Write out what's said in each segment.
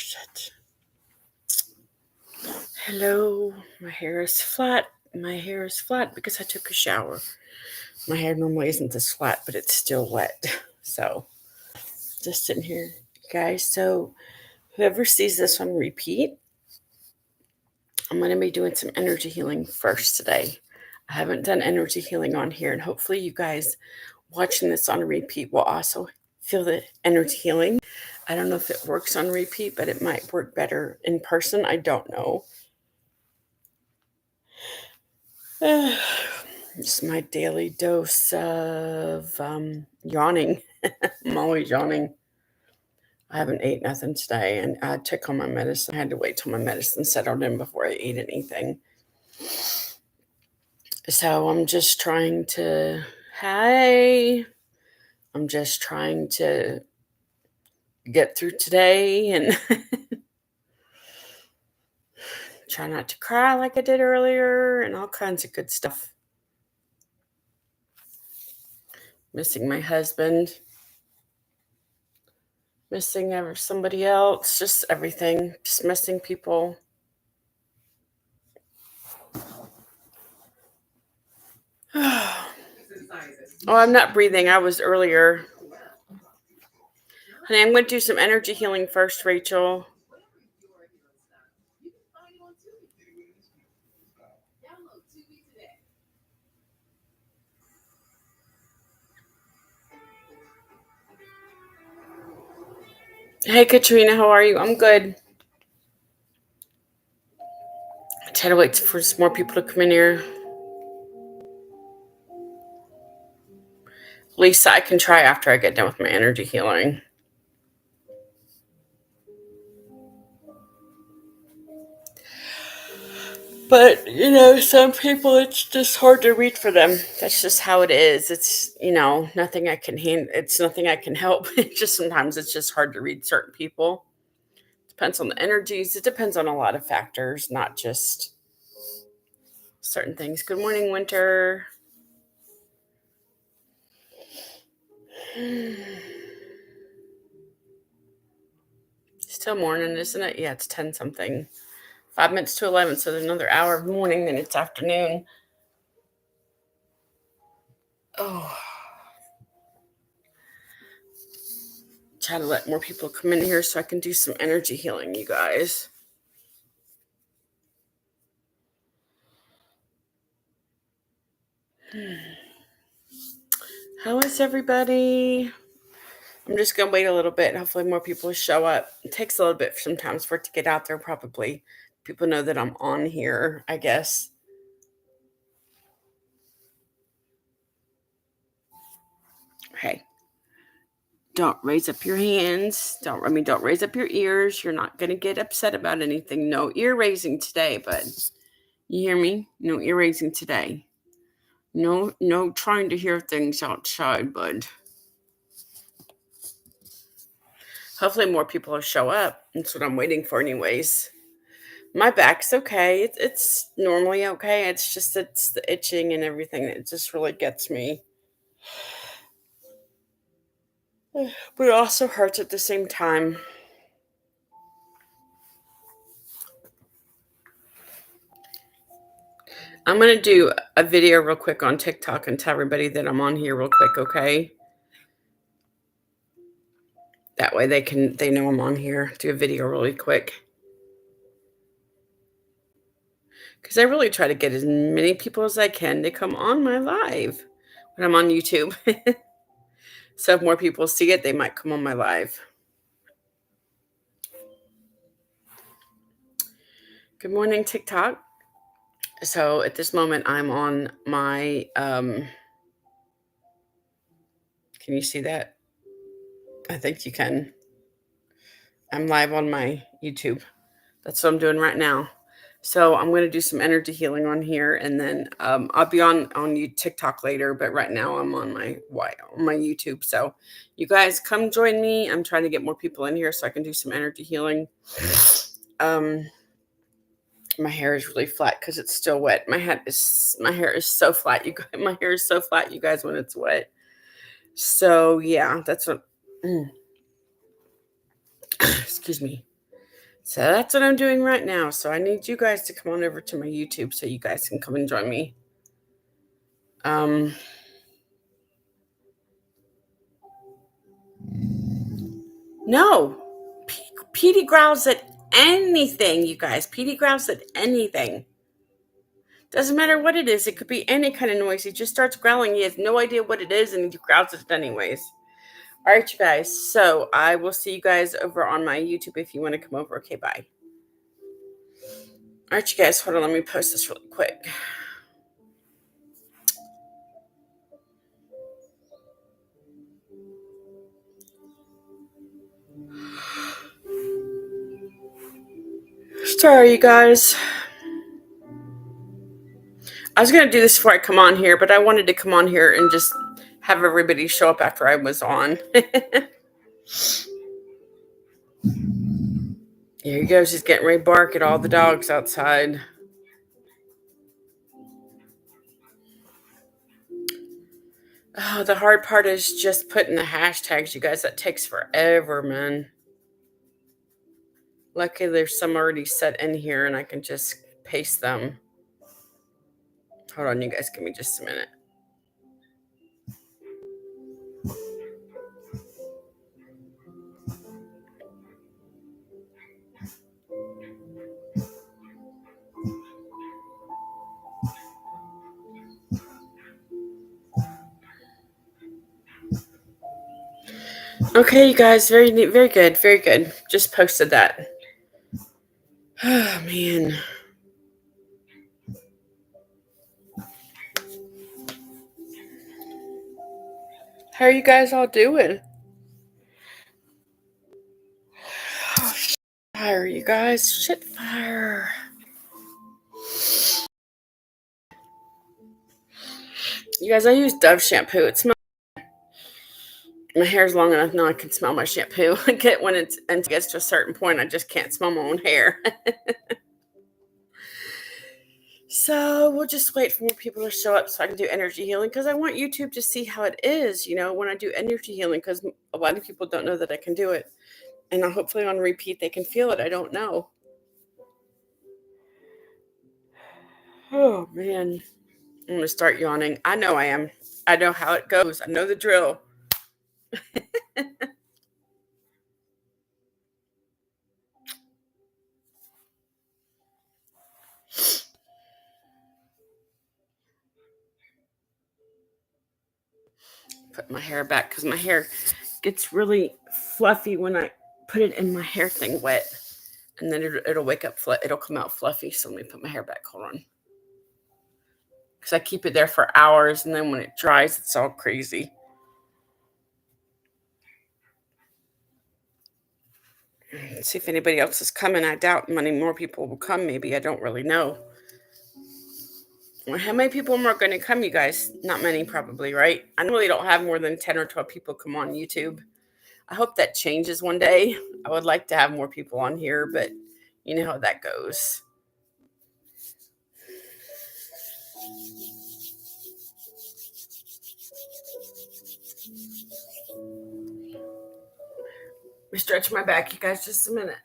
Shit. Hello. My hair is flat. My hair is flat because I took a shower. My hair normally isn't this flat, but it's still wet. So, just sitting here, guys. So, whoever sees this on repeat, I'm going to be doing some energy healing first today. I haven't done energy healing on here, and hopefully, you guys watching this on repeat will also feel the energy healing. I don't know if it works on repeat, but it might work better in person. I don't know. It's my daily dose of yawning. I'm always yawning. I haven't ate nothing today, and I took on my medicine. I had to wait till my medicine settled in before I ate anything. So I'm just trying to, hey, I'm just trying to get through today and try not to cry like I did earlier and all kinds of good stuff. Missing my husband. Missing somebody else, just everything, just missing people. Oh, I'm not breathing. I was earlier. Honey, I'm going to do some energy healing first, Rachel. Hey, Katrina, how are you? I'm good. I try to wait for some more people to come in here. Lisa, I can try after I get done with my energy healing. But, some people, it's just hard to read for them. That's just how it is. It's, nothing I can it's nothing I can help. It's just sometimes it's just hard to read certain people. Depends on the energies. It depends on a lot of factors, not just certain things. Good morning, Winter. Still morning, isn't it? Yeah, it's 10 something. 5 minutes to 11, so there's another hour of morning, then it's afternoon. Oh. Try to let more people come in here so I can do some energy healing, you guys. How is everybody? I'm just going to wait a little bit. Hopefully more people show up. It takes a little bit sometimes for it to get out there, probably. People know that I'm on here, I guess. Hey, don't raise up your hands. Don't raise up your ears. You're not going to get upset about anything. No ear raising today, bud. You hear me? No ear raising today. No trying to hear things outside, bud. Hopefully more people will show up. That's what I'm waiting for anyways. My back's okay. It's normally okay. It's just it's the itching and everything that just really gets me. But it also hurts at the same time. I'm going to do a video real quick on TikTok and tell everybody that I'm on here real quick, okay? That way they know I'm on here. Do a video really quick. Because I really try to get as many people as I can to come on my live when I'm on YouTube. So if more people see it, they might come on my live. Good morning, TikTok. So at this moment, I'm on my, can you see that? I think you can. I'm live on my YouTube. That's what I'm doing right now. So I'm going to do some energy healing on here, and then I'll be on TikTok later. But right now I'm on my YouTube. So you guys come join me. I'm trying to get more people in here so I can do some energy healing. My hair is really flat because it's still wet. My hair is so flat. My hair is so flat, you guys, when it's wet. So yeah, that's what. Excuse me. So that's what I'm doing right now. So I need you guys to come on over to my YouTube so you guys can come and join me. No. Petey growls at anything, you guys. Petey growls at anything. Doesn't matter what it is. It could be any kind of noise. He just starts growling. He has no idea what it is, and he growls at it anyways. All right, you guys. So I will see you guys over on my YouTube if you want to come over. Okay, bye. All right, you guys. Hold on. Let me post this really quick. Sorry, you guys. I was going to do this before I come on here, but I wanted to come on here and just have everybody show up after I was on. Here he goes. He's getting ready to bark at all the dogs outside. Oh, the hard part is just putting the hashtags, you guys. That takes forever, man. Luckily, there's some already set in here, and I can just paste them. Hold on, you guys. Give me just a minute. Okay, you guys. Very neat. Very good. Very good. Just posted that. Oh, man. How are you guys all doing? Oh, shit fire, you guys. Shit fire. You guys, I use Dove shampoo. It smells. My hair's long enough now I can smell my shampoo. I get when it gets to a certain point, I just can't smell my own hair. So we'll just wait for more people to show up so I can do energy healing because I want YouTube to see how it is, when I do energy healing because a lot of people don't know that I can do it. And hopefully on repeat they can feel it. I don't know. Oh, man. I'm going to start yawning. I know I am. I know how it goes. I know the drill. Put my hair back because my hair gets really fluffy when I put it in my hair thing wet. And then it'll wake up, it'll come out fluffy. So let me put my hair back. Hold on. Because I keep it there for hours. And then when it dries, it's all crazy. Let's see if anybody else is coming. I doubt many more people will come. Maybe. I don't really know. How many people are going to come, you guys? Not many, probably, right? I really don't have more than 10 or 12 people come on YouTube. I hope that changes one day. I would like to have more people on here, but you know how that goes. Let me stretch my back, you guys, just a minute.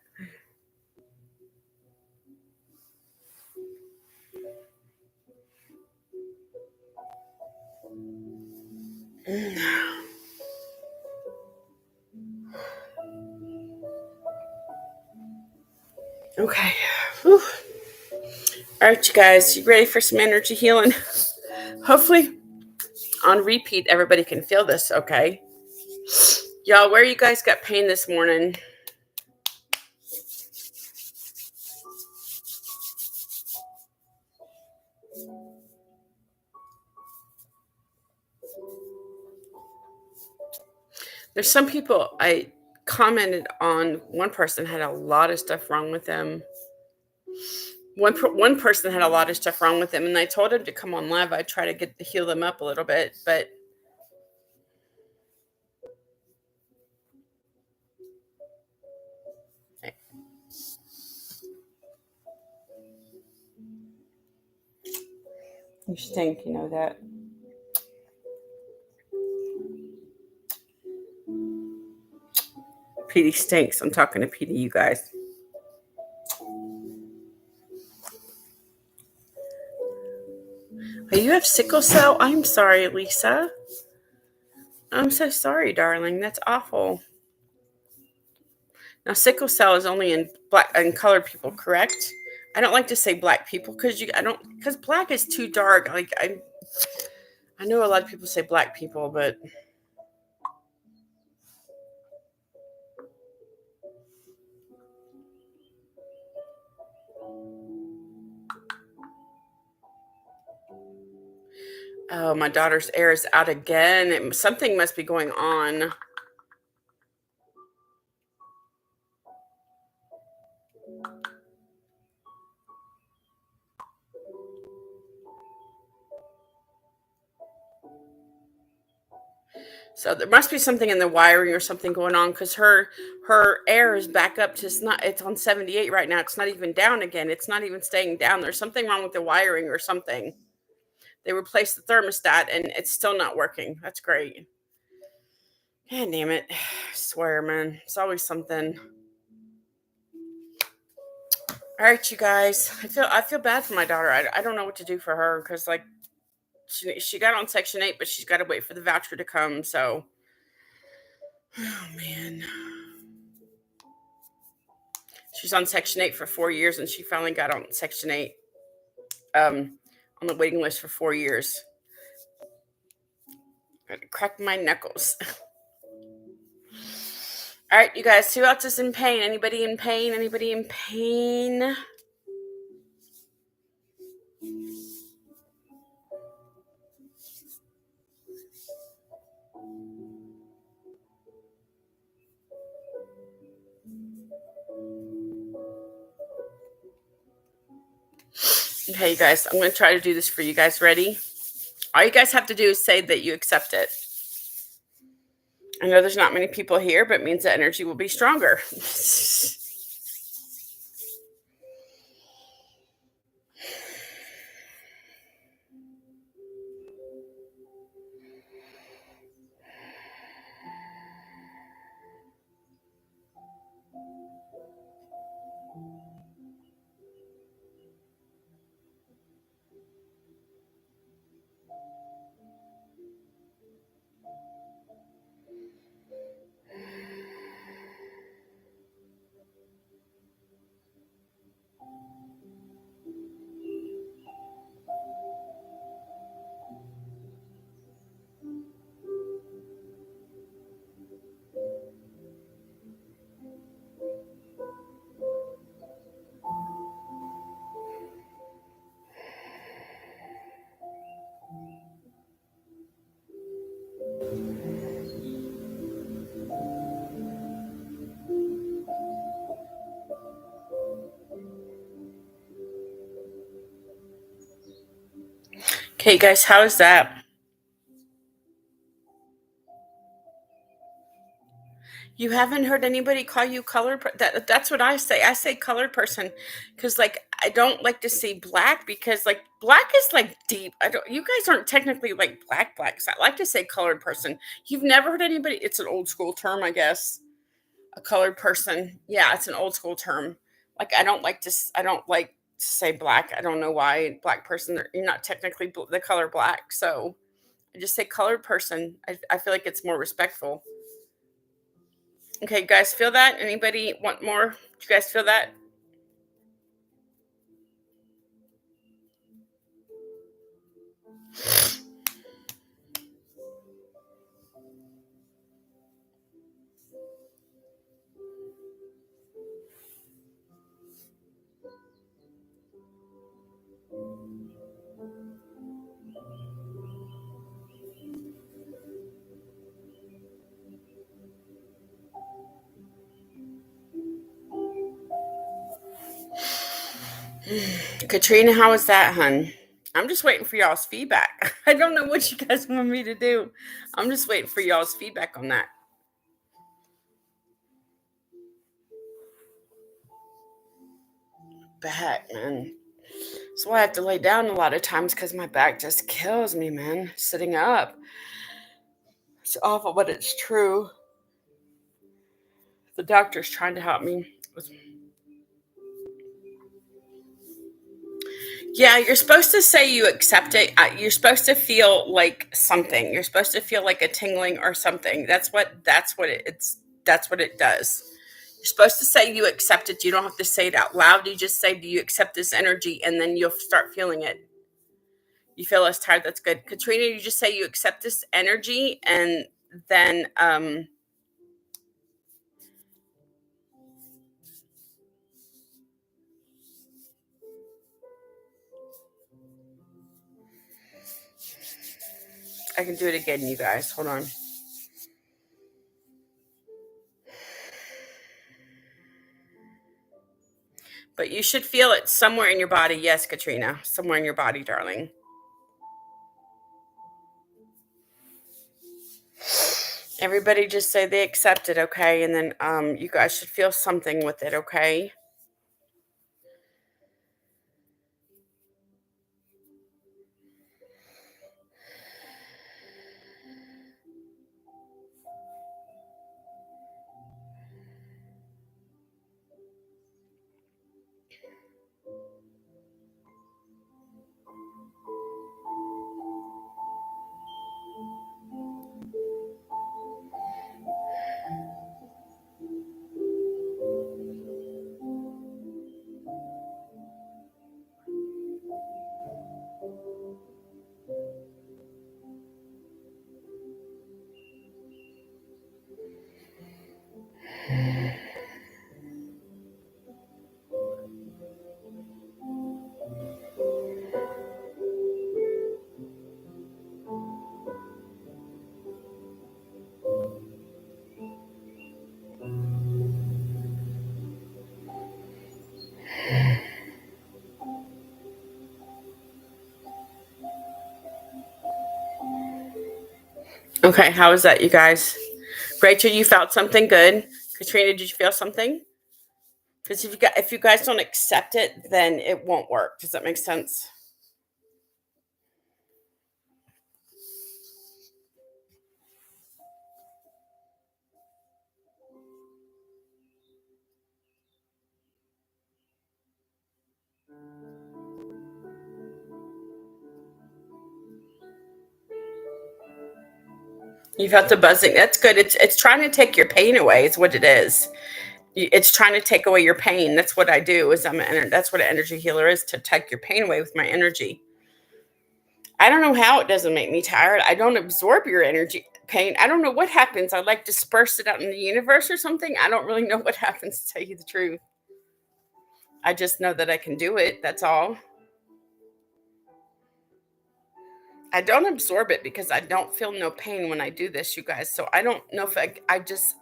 Okay. Whew. All right, you guys, you ready for some energy healing? Hopefully on repeat, everybody can feel this, okay? Y'all, where you guys got pain this morning? There's some people I commented on. One person had a lot of stuff wrong with them. One person had a lot of stuff wrong with them, and I told him to come on live. I try to heal them up a little bit, but you stink, you know that. Petey stinks. I'm talking to Petey, you guys. Oh, you have sickle cell? I'm sorry, Lisa. I'm so sorry, darling. That's awful. Now, sickle cell is only in black and colored people, correct? I don't like to say black people because black is too dark. Like I know a lot of people say black people, but oh, my daughter's air is out again. Something must be going on. So there must be something in the wiring or something going on because her air is back up to it's on 78 right now. It's not even down again. It's not even staying down. There's something wrong with the wiring or something. They replaced the thermostat and it's still not working. That's great. God damn it. I swear, man. It's always something. All right, you guys. I feel bad for my daughter. I don't know what to do for her because like she got on Section 8, but she's got to wait for the voucher to come. So, oh man, she's on Section 8 for 4 years, and she finally got on Section 8 on the waiting list for 4 years. I cracked my knuckles. All right, you guys. Who else is in pain? Anybody in pain? Anybody in pain? Okay, you guys. I'm going to try to do this for you guys. Ready? All you guys have to do is say that you accept it. I know there's not many people here, but it means the energy will be stronger. Okay, guys, how is that? You haven't heard anybody call you that's what I say. I say colored person because like I don't like to say black because like black is like deep. I don't. You guys aren't technically like black. So I like to say colored person. You've never heard anybody. It's an old school term, I guess. A colored person. Yeah, it's an old school term. Like I don't like to. I don't like to say black. I don't know why black person. You're not technically the color black, so I just say colored person. I feel like it's more respectful. Okay, guys, feel that? Anybody want more? Do you guys feel that? Katrina, how was that, hun? I'm just waiting for y'all's feedback. I don't know what you guys want me to do. I'm just waiting for y'all's feedback on that. Back, man. That's why I have to lay down a lot of times because my back just kills me, man. Sitting up. It's awful, but it's true. The doctor's trying to help me. Yeah, you're supposed to say you accept it. You're supposed to feel like something. You're supposed to feel like a tingling or something. That's what it does. You're supposed to say you accept it. You don't have to say it out loud. You just say, "Do you accept this energy?" And then you'll start feeling it. You feel less tired. That's good. Katrina, you just say you accept this energy, and then I can do it again, you guys. Hold on. But you should feel it somewhere in your body. Yes, Katrina, somewhere in your body, darling. Everybody just say they accept it, okay? And then you guys should feel something with it, okay? Okay, how is that, you guys? Rachel, you felt something good. Katrina, did you feel something? Because if you guys don't accept it, then it won't work. Does that make sense? You felt the buzzing. That's good. It's trying to take your pain away. Is what it is. It's trying to take away your pain. That's what I do. That's what an energy healer is, to take your pain away with my energy. I don't know how it doesn't make me tired. I don't absorb your energy pain. I don't know what happens. I like disperse it out in the universe or something. I don't really know what happens, to tell you the truth. I just know that I can do it. That's all. I don't absorb it because I don't feel no pain when I do this, you guys. So I don't know if I just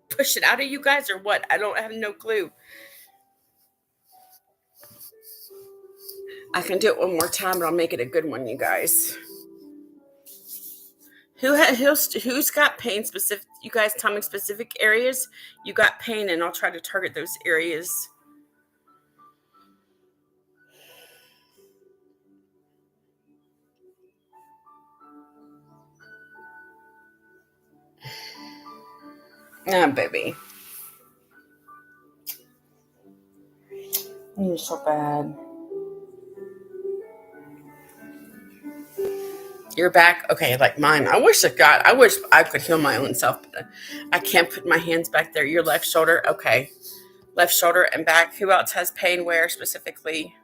push it out of you guys or what. I don't have no clue. I can do it one more time, but I'll make it a good one, you guys. Who's got pain specific? You guys tell me specific areas you got pain, and I'll try to target those areas. Ah, baby, you're so bad. You're back. Okay, like mine. I wish I could heal my own self, but I can't put my hands back there. Your left shoulder. Okay, left shoulder and back. Who else has pain where specifically?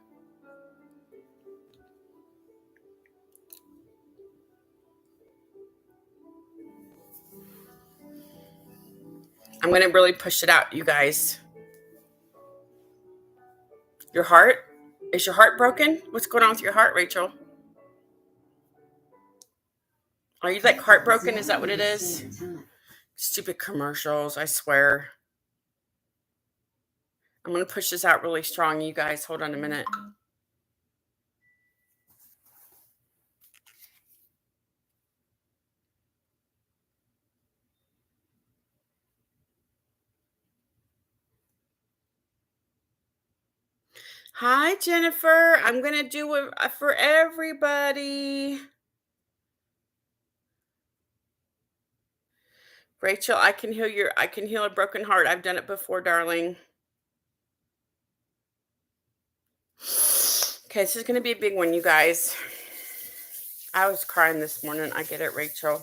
I'm gonna really push it out, you guys. Your heart. Is your heart broken? What's going on with your heart, Rachel? Are you like heartbroken? Is that what it is? Stupid commercials, I swear. I'm going to push this out really strong, you guys. Hold on a minute. Hi, Jennifer. I'm going to do it for everybody. Rachel, I can heal a broken heart. I've done it before, darling. Okay, this is going to be a big one, you guys. I was crying this morning. I get it, Rachel.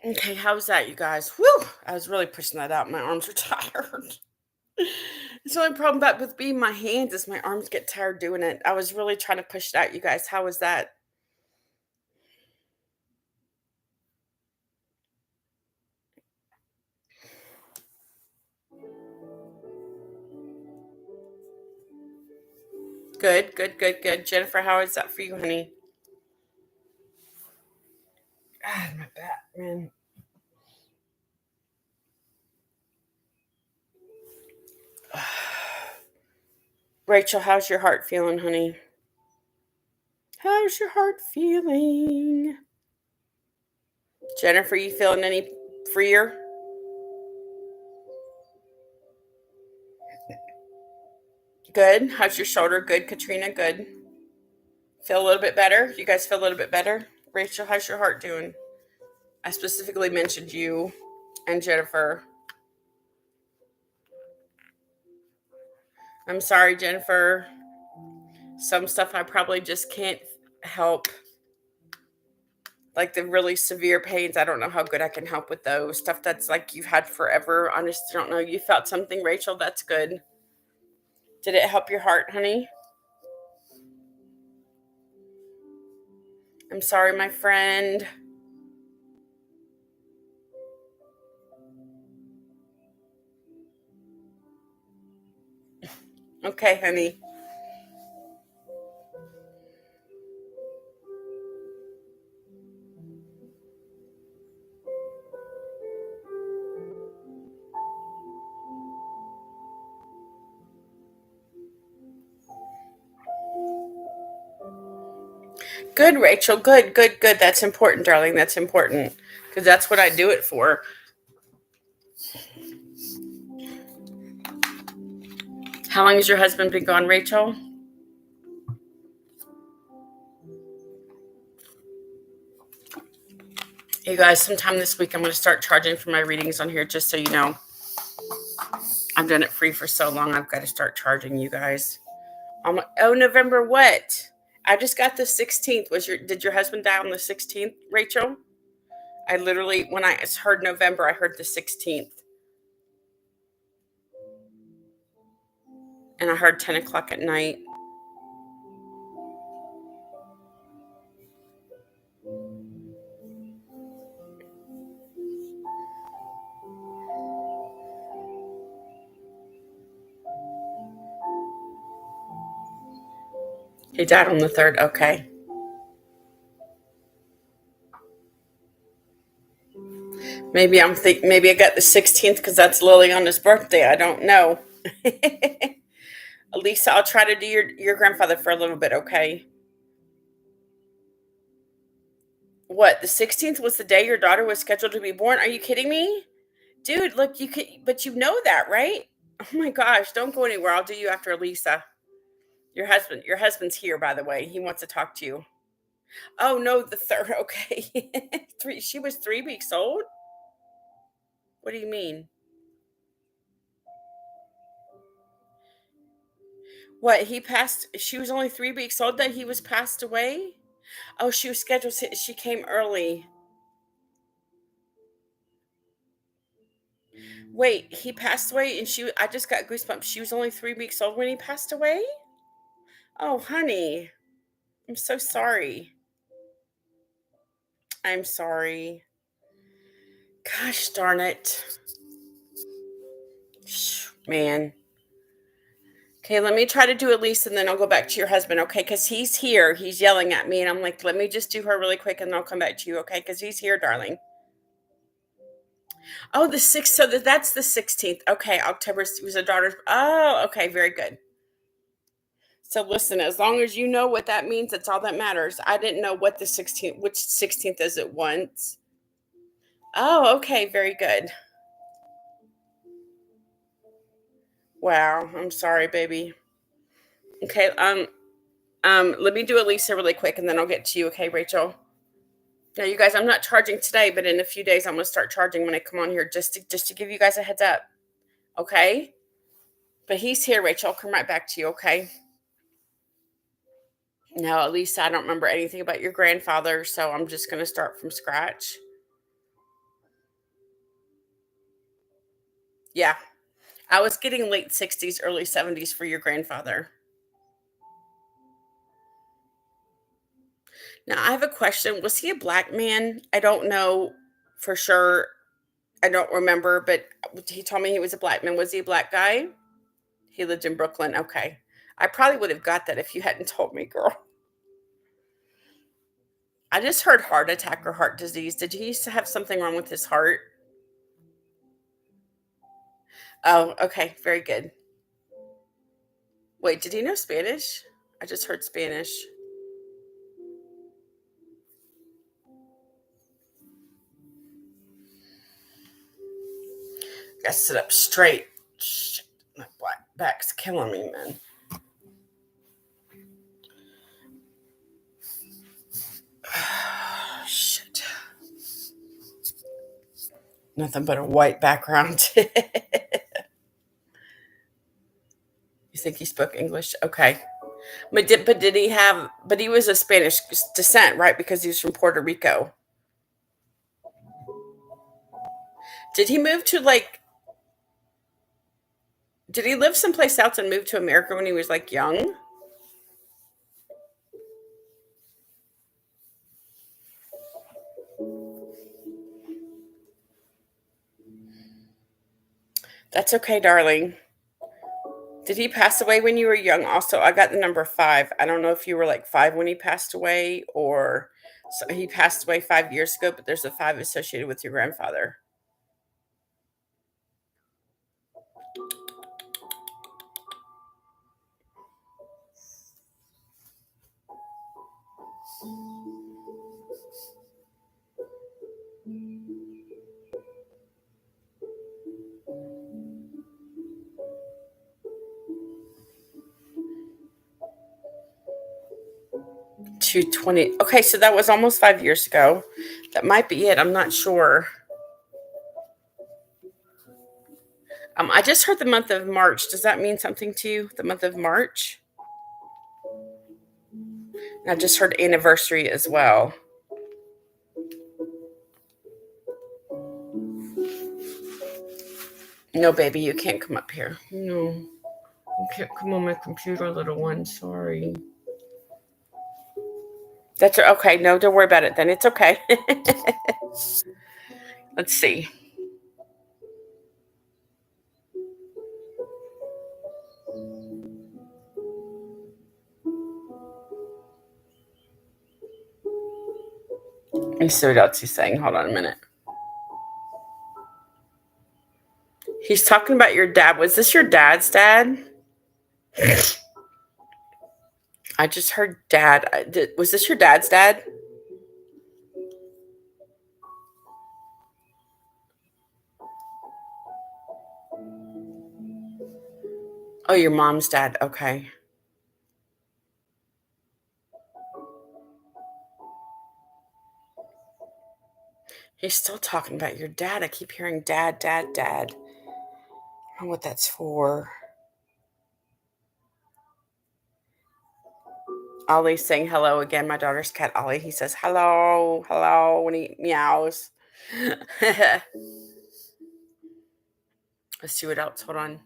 Okay, how's that, you guys? Whew! I was really pushing that out. My arms are tired. It's the only problem about with being my hands is my arms get tired doing it. I was really trying to push it out, you guys. How was that? Good, good, good, good. Jennifer, how is that for you, honey? God, my back, man. Rachel, how's your heart feeling, honey? How's your heart feeling? Jennifer, you feeling any freer? Good. How's your shoulder? Good, Katrina. Good. Feel a little bit better? You guys feel a little bit better? Rachel, how's your heart doing? I specifically mentioned you and Jennifer. I'm sorry, Jennifer. Some stuff I probably just can't help. Like the really severe pains, I don't know how good I can help with those. Stuff that's like you've had forever. I just don't know. You felt something, Rachel? That's good. Did it help your heart, honey? I'm sorry, my friend. Okay, honey. Good, Rachel. Good, good, good. That's important, darling. That's important because that's what I do it for. How long has your husband been gone, Rachel? You guys, sometime this week I'm going to start charging for my readings on here, just so you know. I've done it free for so long, I've got to start charging you guys. Oh, November what? I just got the 16th. Did your husband die on the 16th, Rachel? I literally, when I heard November, I heard the 16th. And I heard 10 o'clock at night. He died on the 3rd. Okay. Maybe I got the 16th because that's Liliana's birthday. I don't know. Lisa, I'll try to do your grandfather for a little bit, okay? What, the 16th was the day your daughter was scheduled to be born? Are you kidding me? Dude, look, you could, but you know that, right? Oh my gosh, don't go anywhere. I'll do you after Lisa. Your husband's here, by the way. He wants to talk to you. Oh no, the third. Okay. She was 3 weeks old? What do you mean? What, he passed, she was only 3 weeks old that he was passed away? Oh, she was scheduled, she came early. Wait, he passed away and I just got goosebumps. She was only 3 weeks old when he passed away? Oh, honey, I'm so sorry. I'm sorry. Gosh darn it. Man. Okay, let me try to do Elise and then I'll go back to your husband, okay? Because he's here. He's yelling at me and I'm like, let me just do her really quick and then I'll come back to you, okay? Because he's here, darling. Oh, the 6th. So that's the 16th. Okay, October was a daughter's. Oh, okay, very good. So listen, as long as you know what that means, that's all that matters. I didn't know what the 16th, which 16th is it once. Oh, okay, very good. Wow, I'm sorry, baby. Okay, let me do Elisa really quick and then I'll get to you, okay, Rachel? Now, you guys, I'm not charging today, but in a few days I'm gonna start charging when I come on here just to give you guys a heads up. Okay? But he's here, Rachel. I'll come right back to you, okay? No, at least I don't remember anything about your grandfather, so I'm just going to start from scratch. Yeah, I was getting late 60s, early 70s for your grandfather. Now, I have a question. Was he a black man? I don't know for sure. I don't remember, but he told me he was a black man. Was he a black guy? He lived in Brooklyn. Okay. I probably would have got that if you hadn't told me, girl. I just heard heart attack or heart disease. Did he used to have something wrong with his heart? Oh, okay. Very good. Wait, did he know Spanish? I just heard Spanish. Gotta sit up straight. Shit, my back's killing me, man. Shit. Nothing but a white background. You think he spoke English? Okay. But he was of Spanish descent, right? Because he was from Puerto Rico. Did he move to did he live someplace else and move to America when he was young? That's okay, darling. Did he pass away when you were young? Also, I got the number 5. I don't know if you were 5 when he passed away or so he passed away 5 years ago, but there's a 5 associated with your grandfather. $220. Okay, so that was almost 5 years ago. That might be it. I'm not sure. I just heard the month of March. Does that mean something to you? The month of March? And I just heard anniversary as well. No, baby, you can't come up here. No. You can't come on my computer, little one. Sorry. That's okay. No, don't worry about it then. It's okay. Let's see. Let me see what else he's saying. Hold on a minute. He's talking about your dad. Was this your dad's dad? I just heard dad. Was this your dad's dad? Oh, your mom's dad. Okay. He's still talking about your dad. I keep hearing dad, dad, dad. I don't know what that's for. Ollie's saying hello again. My daughter's cat, Ollie. He says hello, hello when he meows. Let's see what else. Hold on.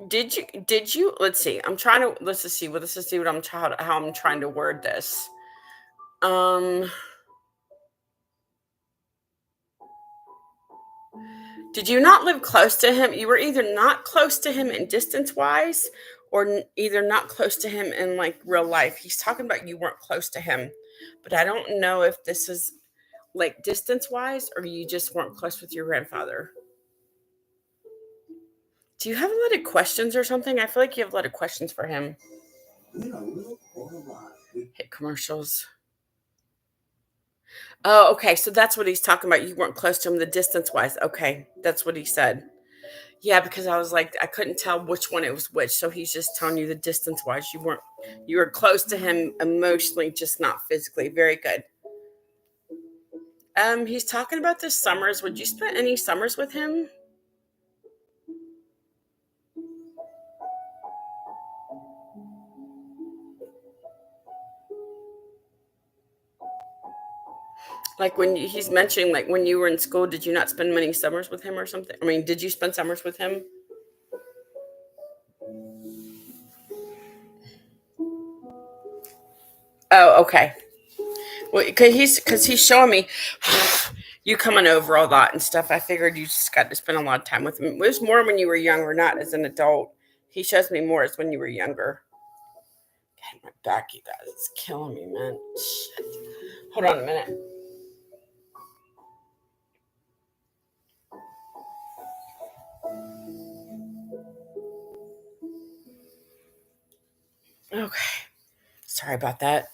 Did you let's see. I'm trying to let's just see. Let's just see what I'm trying how I'm trying to word this. Um did you not live close to him? You were either not close to him in distance wise or either not close to him in like real life. He's talking about you weren't close to him. But I don't know if this is like distance wise or you just weren't close with your grandfather. Do you have a lot of questions or something? I feel like you have a lot of questions for him. Hit commercials. Oh, okay. So that's what he's talking about. You weren't close to him the distance wise. Okay. That's what he said. Yeah, because I was like, I couldn't tell which one it was which. So he's just telling you the distance wise. You were close to him emotionally, just not physically. Very good. He's talking about the summers. Would you spend any summers with him? Like he's mentioning, like when you were in school, did you not spend many summers with him or something? I mean, did you spend summers with him? Oh, okay. Well, because he's showing me you coming over a lot and stuff. I figured you just got to spend a lot of time with him. It was more when you were younger, not as an adult. He shows me more as when you were younger. God, my back, you guys, it's killing me, man. Shit. Hold on a minute. Okay, sorry about that.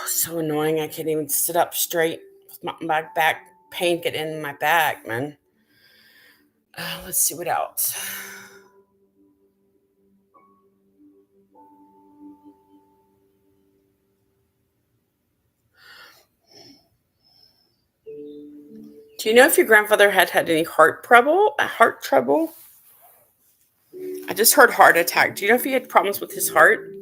So annoying. I can't even sit up straight. With my back pain get in my back, man. Let's see what else. Do you know if your grandfather had any heart trouble? Heart trouble? I just heard heart attack. Do you know if he had problems with his heart?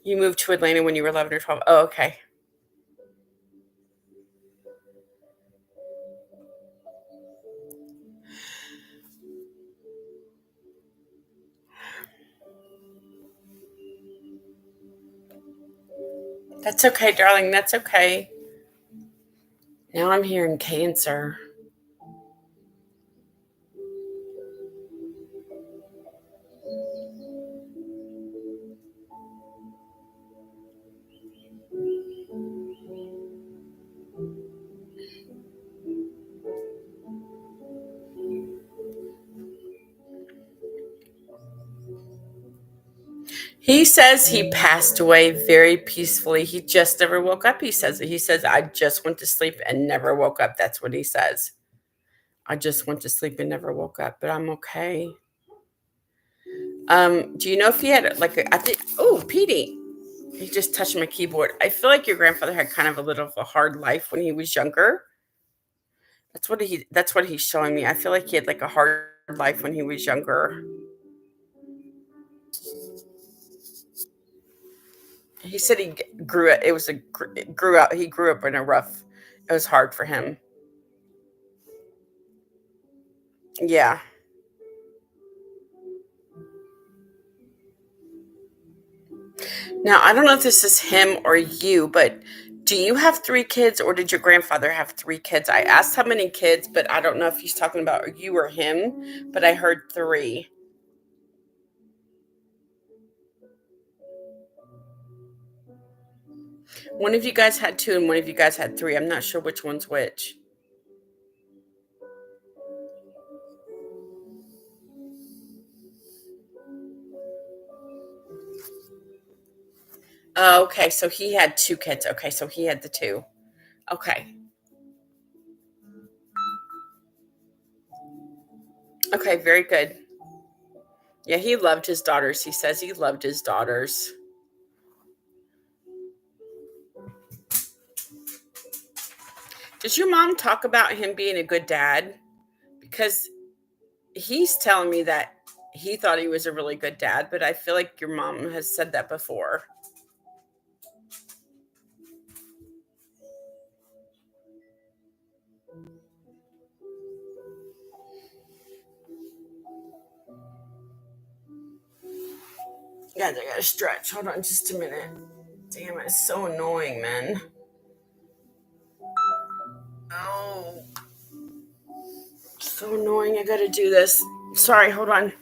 You moved to Atlanta when you were 11 or 12. Oh, okay. That's okay, darling. That's okay. Now I'm hearing cancer. He says he passed away very peacefully. He just never woke up. He says, I just went to sleep and never woke up. That's what he says. I just went to sleep and never woke up, but I'm okay. Do you know if he had I think oh, Petey. He just touched my keyboard. I feel like your grandfather had kind of a little of a hard life when he was younger. That's what he's showing me. I feel like he had like a hard life when he was younger. He said he grew it was a grew up he grew up in a rough it was hard for him. Yeah. Now, I don't know if this is him or you, but do you have 3 kids or did your grandfather have 3 kids? I asked how many kids, but I don't know if he's talking about you or him, but I heard 3. One of you guys had 2 and one of you guys had 3. I'm not sure which one's which. Oh, okay, so he had two kids. Okay, so he had the two. Okay. Okay, very good. Yeah, he loved his daughters. He says he loved his daughters. Does your mom talk about him being a good dad? Because he's telling me that he thought he was a really good dad, but I feel like your mom has said that before. Guys, I gotta stretch. Hold on just a minute. Damn, it's so annoying, man. Oh, so annoying. I gotta do this. Sorry, hold on.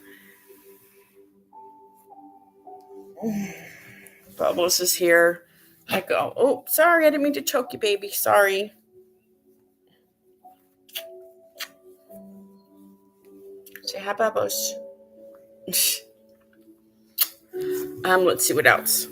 Bubbles is here. I go. Oh, sorry. I didn't mean to choke you, baby. Sorry. Say hi, Bubbles. Let's see what else.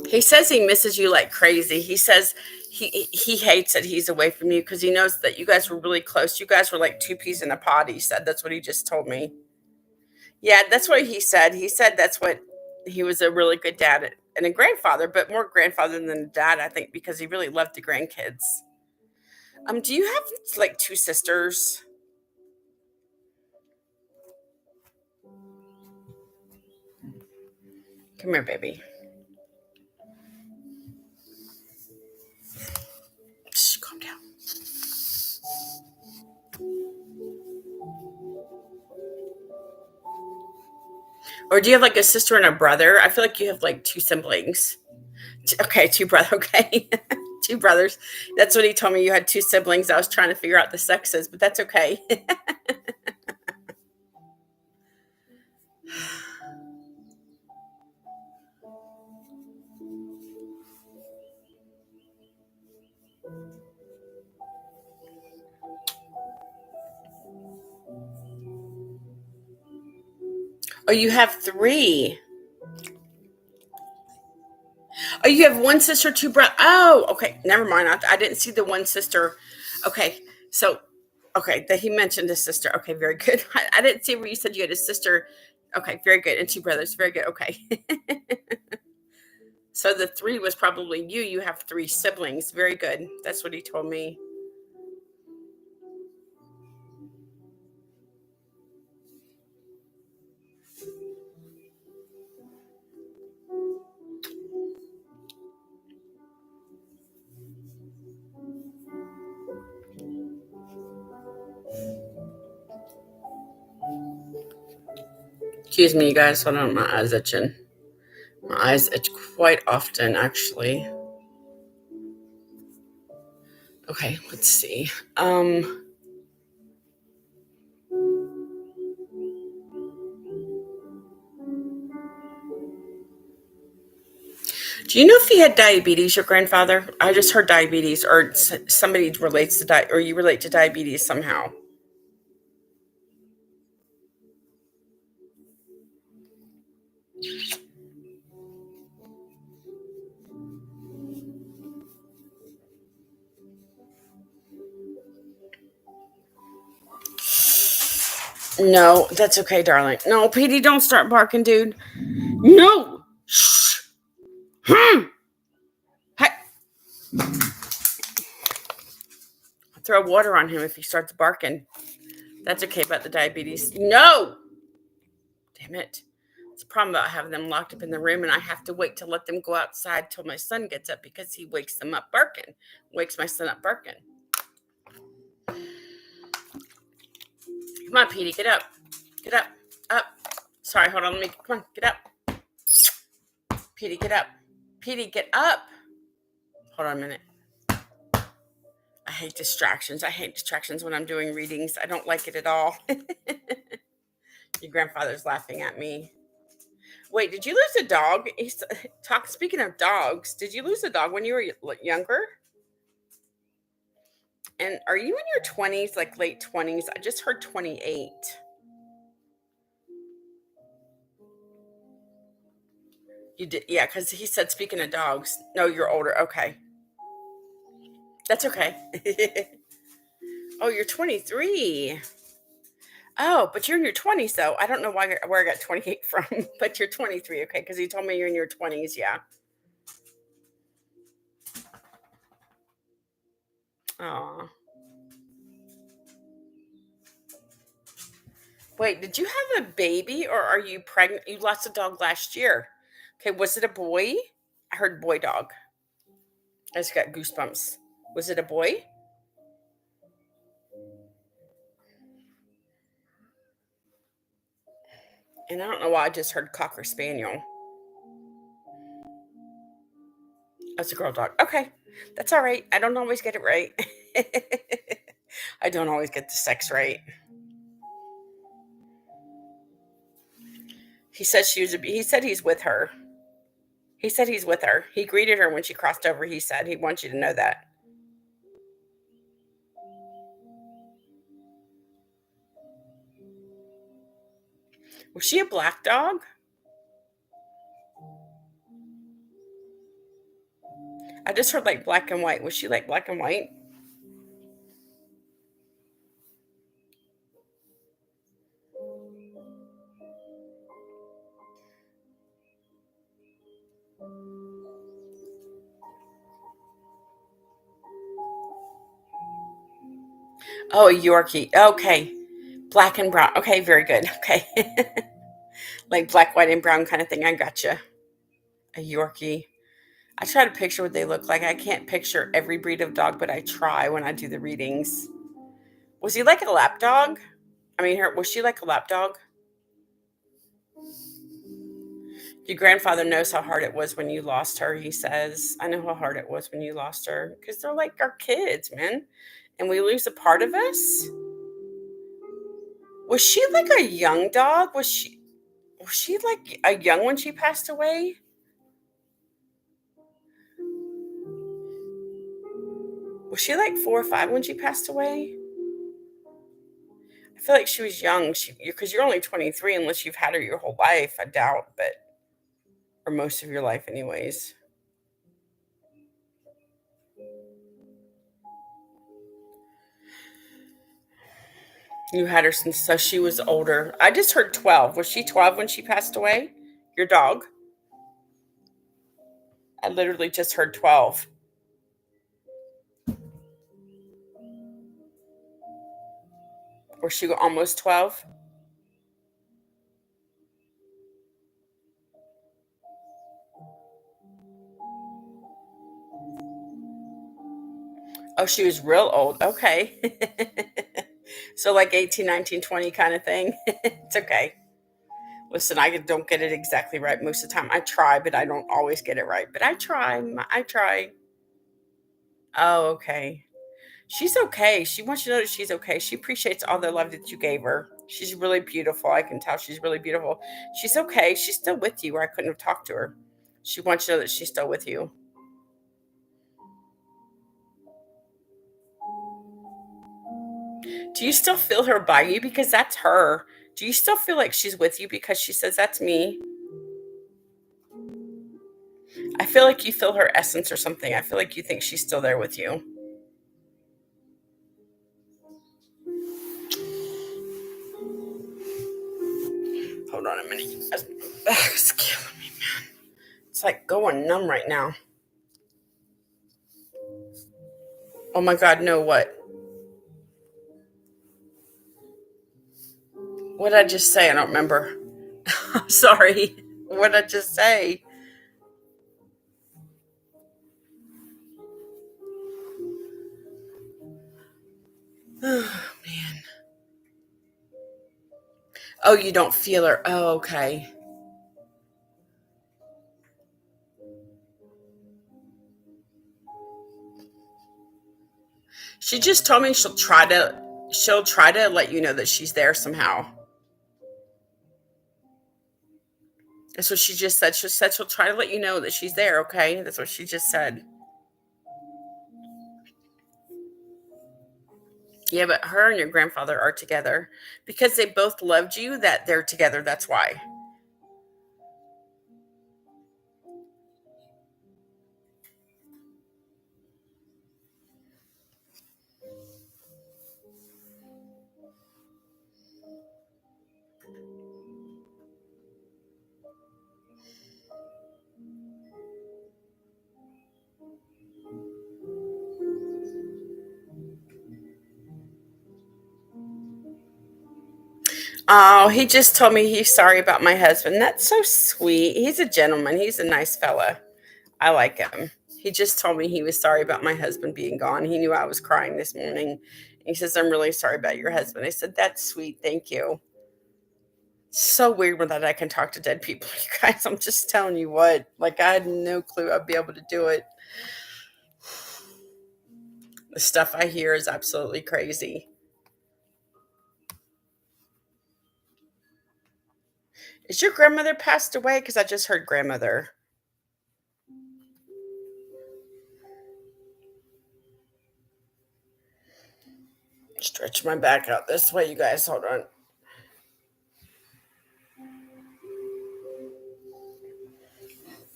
He says he misses you like crazy. He says he hates that he's away from you because he knows that you guys were really close. You guys were like two peas in a pod. He said that's what he just told me. Yeah, that's what he said. He said that's what he was a really good dad and a grandfather, but more grandfather than a dad, I think, because he really loved the grandkids. Do you have like two sisters? Come here, baby. Shh, calm down. Or do you have like a sister and a brother? I feel like you have like two siblings. Okay, two brothers. Okay, two brothers. That's what he told me. You had two siblings. I was trying to figure out the sexes, but that's okay. Oh, you have three. Oh, you have one sister, two brothers. Oh, okay. Never mind. I didn't see the one sister. Okay, so okay, that he mentioned his sister. Okay, very good. I didn't see where you said you had a sister. Okay, very good, and two brothers. Very good. Okay. So the three was probably you. You have three siblings. Very good. That's what he told me. Excuse me, you guys. Hold on, my eyes itching. My eyes itch quite often, actually. Okay, let's see. Do you know if he had diabetes, your grandfather? I just heard diabetes, or somebody relates to or you relate to diabetes somehow. No, that's okay, darling. No, Petey, don't start barking, dude. No. Shh. Hmm. Hey, throw water on him if he starts barking. That's okay about the diabetes. No. Damn it. It's a problem about having them locked up in the room, and I have to wait to let them go outside till my son gets up because he wakes them up barking. Wakes my son up barking. Come on, Petey, get up. Get up. Up. Sorry, hold on. Come on, get up. Petey, get up. Petey, get up. Hold on a minute. I hate distractions. I hate distractions when I'm doing readings. I don't like it at all. Your grandfather's laughing at me. Wait, did you lose a dog? Speaking of dogs, did you lose a dog when you were younger? And are you in your 20s, like late 20s? I just heard 28. You did, yeah, because he said, speaking of dogs. No, you're older. Okay. That's okay. Oh, you're 23. Oh, but you're in your 20s, though. I don't know where I got 28 from, but you're 23. Okay. Because you told me you're in your 20s. Yeah. Oh. Wait, did you have a baby or are you pregnant? You lost a dog last year. Okay. Was it a boy? I heard boy dog. I just got goosebumps. Was it a boy? And I don't know why I just heard Cocker Spaniel. That's a girl dog. Okay. That's all right. I don't always get it right. I don't always get the sex right. He said he said he's with her. He said he's with her. He greeted her when she crossed over. He said he wants you to know that. Was she a black dog? I just heard like black and white. Was she like black and white? Oh, a Yorkie. Okay. Black and brown. Okay, very good. Okay. Like black, white, and brown kind of thing. I gotcha. A Yorkie. I try to picture what they look like. I can't picture every breed of dog, but I try when I do the readings. Was he like a lap dog? I mean, was she like a lap dog? Your grandfather knows how hard it was when you lost her, he says. I know how hard it was when you lost her because they're like our kids, man. And we lose a part of us. Was she like a young dog? Was she like a young when she passed away? Was she like 4 or 5 when she passed away? I feel like she was young. Because you're only 23 unless you've had her your whole life. I doubt, but or most of your life, anyways. You had her since so she was older. I just heard 12. Was she 12 when she passed away? Your dog? I literally just heard 12. Or she almost 12? Oh, she was real old. Okay. So like 18, 19, 20 kind of thing. It's okay. Listen, I don't get it exactly right most of the time. I try, but I don't always get it right. But I try. I try. Oh, okay. She's okay. She wants you to know that she's okay. She appreciates all the love that you gave her. She's really beautiful. I can tell she's really beautiful. She's okay. She's still with you, or I couldn't have talked to her. She wants you to know that she's still with you. Do you still feel her by you? Because that's her. Do you still feel like she's with you because she says that's me? I feel like you feel her essence or something. I feel like you think she's still there with you. Hold on a minute. My back's killing me, man. It's like going numb right now. Oh my God, no, what? What did I just say? I don't remember. I'm sorry. What did I just say? Oh, man. Oh, you don't feel her. Oh, okay. She just told me she'll try to let you know that she's there somehow. That's what she just said. She said she'll try to let you know that she's there, okay? That's what she just said. Yeah, but her and your grandfather are together because they both loved you, that they're together. That's why. Oh, he just told me he's sorry about my husband. That's so sweet. He's a gentleman. He's a nice fella. I like him. He just told me he was sorry about my husband being gone. He knew I was crying this morning. He says, I'm really sorry about your husband. I said, that's sweet. Thank you. So weird when that I can talk to dead people. You guys, I'm just telling you what. Like, I had no clue I'd be able to do it. The stuff I hear is absolutely crazy. Is your grandmother passed away? Because I just heard grandmother. Stretch my back out this way, you guys. Hold on.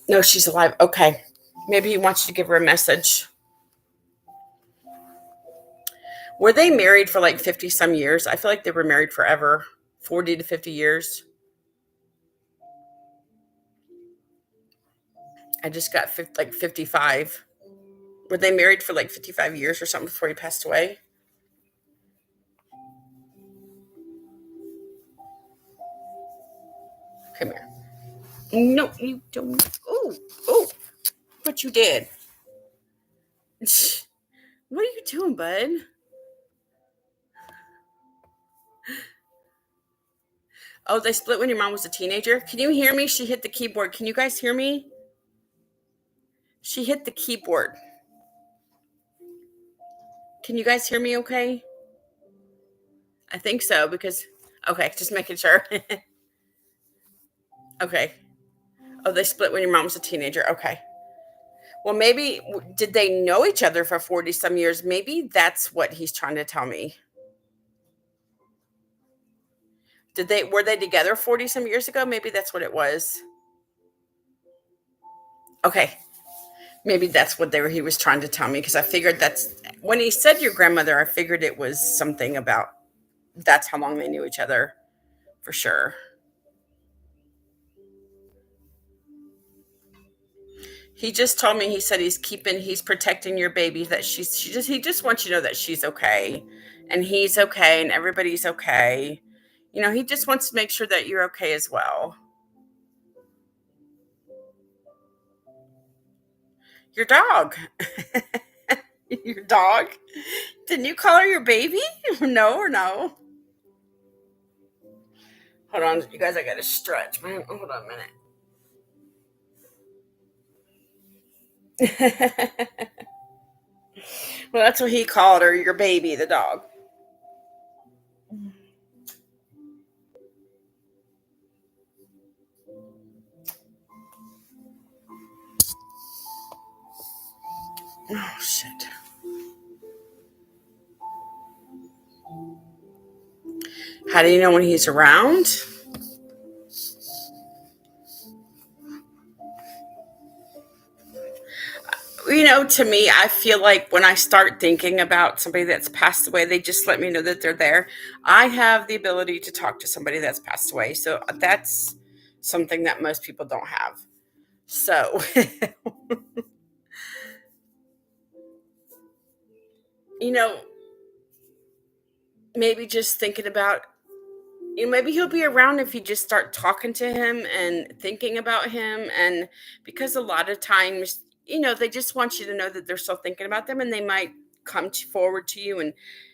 No, she's alive. Okay. Maybe he wants you to give her a message. Were they married for like 50 some years? I feel like they were married forever. 40 to 50 years. I just got like 55. Were they married for like 55 years or something before he passed away? Come here. No, you don't. Oh, oh, what you did. What are you doing, bud? Oh, they split when your mom was a teenager? Can you hear me? She hit the keyboard. Can you guys hear me? She hit the keyboard. Can you guys hear me okay? I think so because, okay, just making sure. Okay. Oh, they split when your mom was a teenager. Okay. Well, maybe did they know each other for 40 some years? Maybe that's what he's trying to tell me. Were they together 40 some years ago? Maybe that's what it was. Okay. Maybe that's what he was trying to tell me because I figured that's when he said your grandmother, I figured it was something about that's how long they knew each other for sure. He just told me he said he's protecting your baby that he just wants you to know that she's okay and he's okay and everybody's okay. You know, he just wants to make sure that you're okay as well. Your dog. Your dog? Didn't you call her your baby? No or no? Hold on, you guys, I gotta stretch, man. Hold on a minute. Well, that's what he called her, your baby, the dog. Oh, shit. How do you know when he's around? You know, to me, I feel like when I start thinking about somebody that's passed away, they just let me know that they're there. I have the ability to talk to somebody that's passed away. So that's something that most people don't have. So, you know, maybe just thinking about, maybe he'll be around if you just start talking to him and thinking about him. And because a lot of times, they just want you to know that they're still thinking about them and they might forward to you and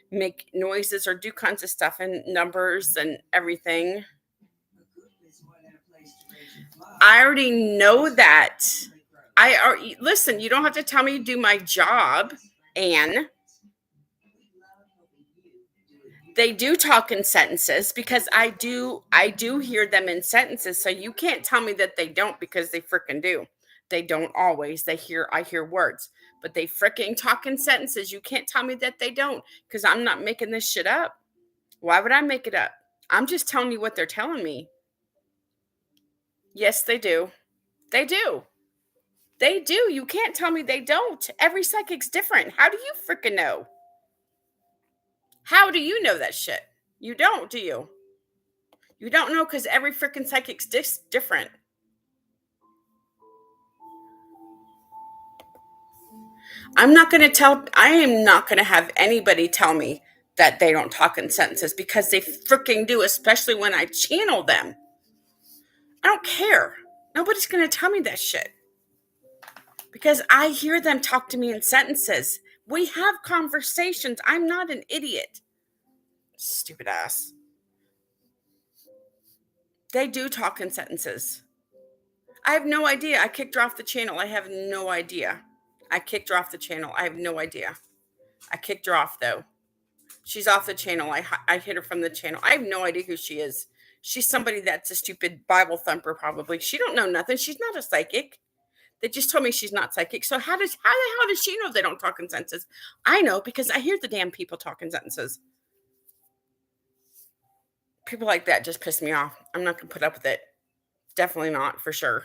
make noises or do kinds of stuff and numbers and everything. I already know that. Listen, you don't have to tell me to do my job, Anne. They do talk in sentences because I do hear them in sentences. So you can't tell me that they don't because they freaking do. They don't always. I hear words, but they freaking talk in sentences. You can't tell me that they don't because I'm not making this shit up. Why would I make it up? I'm just telling you what they're telling me. Yes, they do. They do. They do. You can't tell me they don't. Every psychic's different. How do you freaking know? How do you know that shit? You don't, do you? You don't know because every freaking psychic's different. I am not going to have anybody tell me that they don't talk in sentences, because they freaking do, especially when I channel them. I don't care. Nobody's going to tell me that shit because I hear them talk to me in sentences. We have conversations. I'm not an idiot. Stupid ass. They do talk in sentences. I have no idea. I kicked her off the channel. I have no idea. I kicked her off the channel. I have no idea. I kicked her off, though. She's off the channel. I hit her from the channel. I have no idea who she is. She's somebody that's a stupid Bible thumper, probably. She don't know nothing. She's not a psychic. They just told me she's not psychic. So how the hell does she know they don't talk in sentences? I know because I hear the damn people talk in sentences. People like that just piss me off. I'm not going to put up with it. Definitely not, for sure.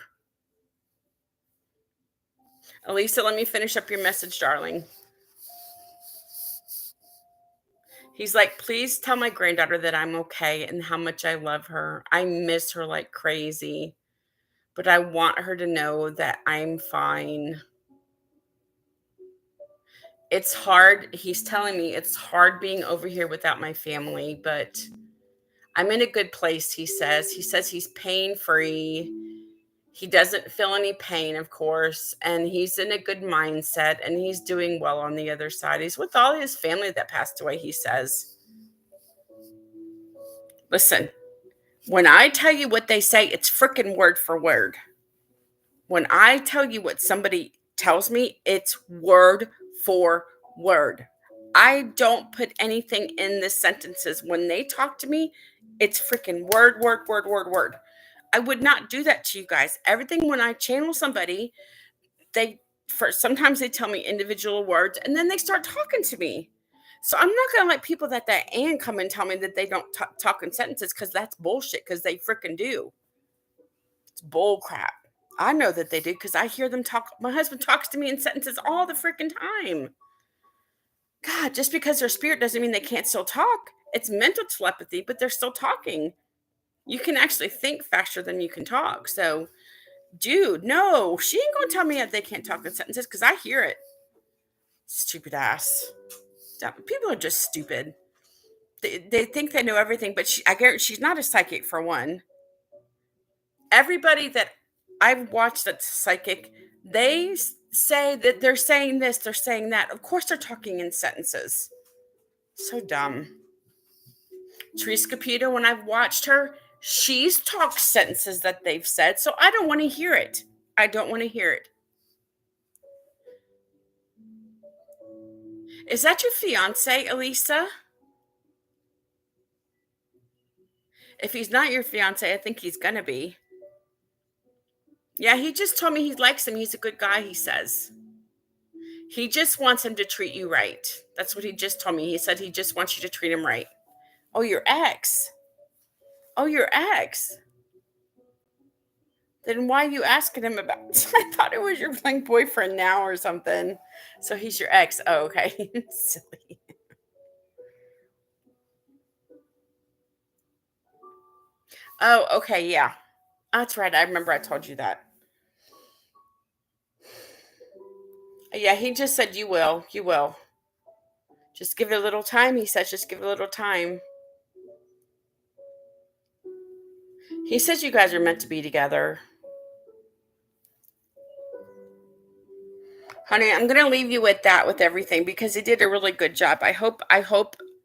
Elisa, let me finish up your message, darling. He's like, please tell my granddaughter that I'm okay and how much I love her. I miss her like crazy, but I want her to know that I'm fine. It's hard. He's telling me it's hard being over here without my family, but I'm in a good place, he says. He says he's pain-free. He doesn't feel any pain, of course, and he's in a good mindset, and he's doing well on the other side. He's with all his family that passed away, he says. Listen, when I tell you what they say, it's freaking word for word. When I tell you what somebody tells me, it's word for word. I don't put anything in the sentences. When they talk to me, it's freaking word, word, word, word, word. I would not do that to you guys. Everything, when I channel somebody, sometimes they tell me individual words and then they start talking to me. So I'm not going to let people that and come and tell me that they don't talk in sentences, because that's bullshit, because they freaking do. It's bull crap. I know that they do because I hear them talk. My husband talks to me in sentences all the freaking time. God, just because they're spirit doesn't mean they can't still talk. It's mental telepathy, but they're still talking. You can actually think faster than you can talk. So, dude, no, she ain't going to tell me that they can't talk in sentences, because I hear it. Stupid ass. People are just stupid. They think they know everything, but I guarantee she's not a psychic, for one. Everybody that I've watched that's psychic, they say that they're saying this, they're saying that. Of course, they're talking in sentences. So dumb. Teresa Caputo, when I've watched her, she's talked sentences that they've said, so I don't want to hear it. I don't want to hear it. Is that your fiance, Elisa? If he's not your fiance, I think he's gonna be. Yeah, he just told me he likes him. He's a good guy, he says. He just wants him to treat you right. That's what he just told me. He said he just wants you to treat him right. Oh, your ex. Oh, your ex. Then why are you asking him about? I thought it was your like boyfriend now or something. So he's your ex. Oh, okay. Silly. Oh, okay. Yeah. That's right. I remember I told you that. Yeah, he just said you will. You will. Just give it a little time. He says just give it a little time. He says you guys are meant to be together. Honey, I'm going to leave you with that, with everything, because he did a really good job. I hope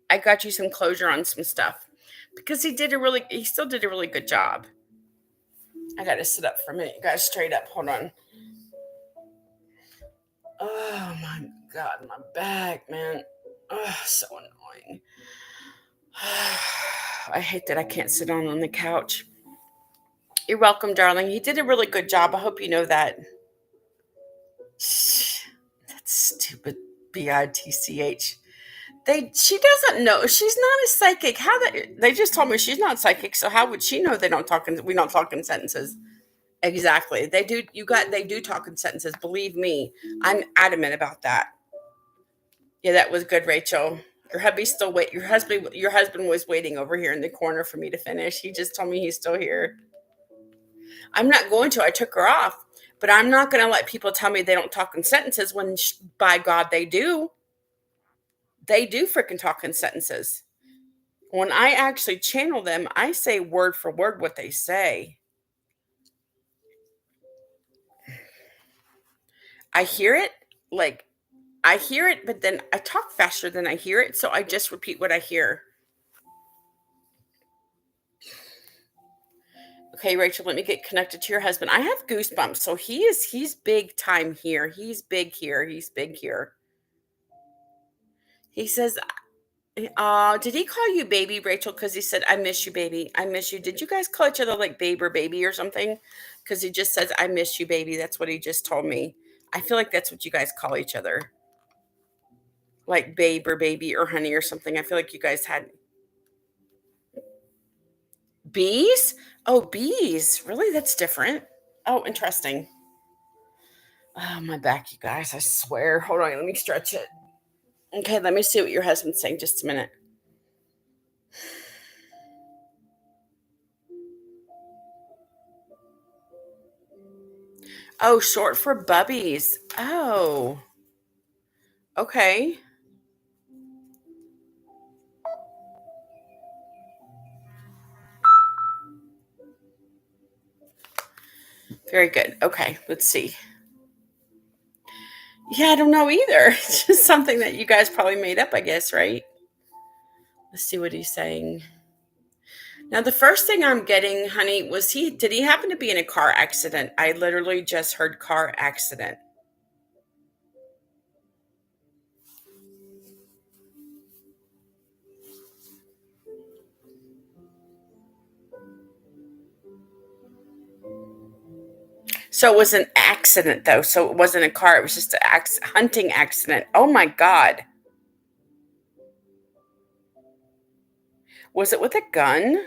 I got you some closure on some stuff, because he still did a really good job. I got to sit up for a minute. You guys, straight up. Hold on. Oh my God, my back, man. Oh, so annoying. I hate that I can't sit on the couch. You're welcome, darling. He did a really good job. I hope you know that. That stupid bitch. She doesn't know. She's not a psychic. They just told me she's not psychic. So how would she know we don't talk in sentences? Exactly. They do. They do talk in sentences. Believe me, I'm adamant about that. Yeah, that was good, Rachel. Your hubby's still wait. Your husband was waiting over here in the corner for me to finish. He just told me he's still here. I'm not going to. I took her off, but I'm not going to let people tell me they don't talk in sentences when, by God, they do. They do freaking talk in sentences. When I actually channel them, I say word for word what they say. I hear it, like, I hear it, but then I talk faster than I hear it, so I just repeat what I hear. Okay, Rachel, let me get connected to your husband. I have goosebumps. So he's big time here. He's big here. He's big here. He says, did he call you baby, Rachel? Because he said, I miss you, baby. I miss you. Did you guys call each other like babe or baby or something? Because he just says, I miss you, baby. That's what he just told me. I feel like that's what you guys call each other. Like babe or baby or honey or something. I feel like you guys had bees. Oh, bees. Really? That's different. Oh, interesting. Oh, my back, you guys. I swear. Hold on. Let me stretch it. Okay, let me see what your husband's saying. Just a minute. Oh, short for bubbies. Oh, okay. Very good. Okay, let's see. Yeah, I don't know either. It's just something that you guys probably made up, I guess, right? Let's see what he's saying. Now, the first thing I'm getting, honey, did he happen to be in a car accident? I literally just heard car accident. So it was an accident, though. So it wasn't a car. It was just a hunting accident. Oh my God. Was it with a gun?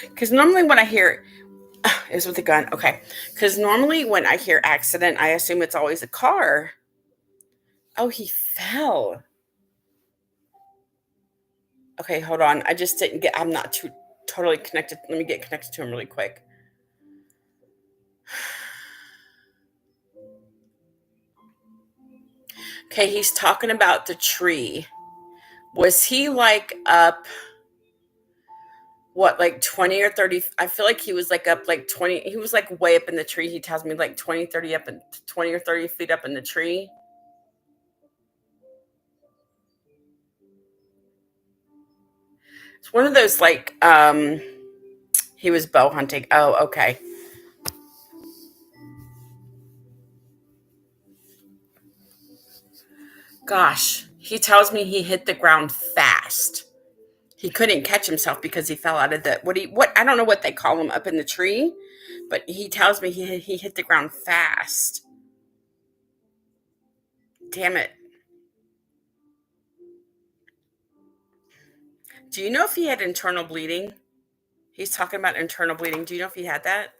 Because normally when I hear is with a gun, okay. Because normally when I hear accident, I assume it's always a car. Oh, he fell. Okay, hold on. I just didn't get. I'm not too totally connected. Let me get connected to him really quick. Okay, he's talking about the tree. Was he like up? What, like 20 or 30? I feel like he was like up like 20. He was like way up in the tree. He tells me like 20, 30 up and 20 or 30 feet up in the tree. It's one of those like he was bow hunting. Oh, okay. Gosh, he tells me he hit the ground fast. He couldn't catch himself because he fell out of the what I don't know what they call him up in the tree, but he tells me he hit the ground fast. Damn it. Do you know if he had internal bleeding? He's talking about internal bleeding. Do you know if he had that?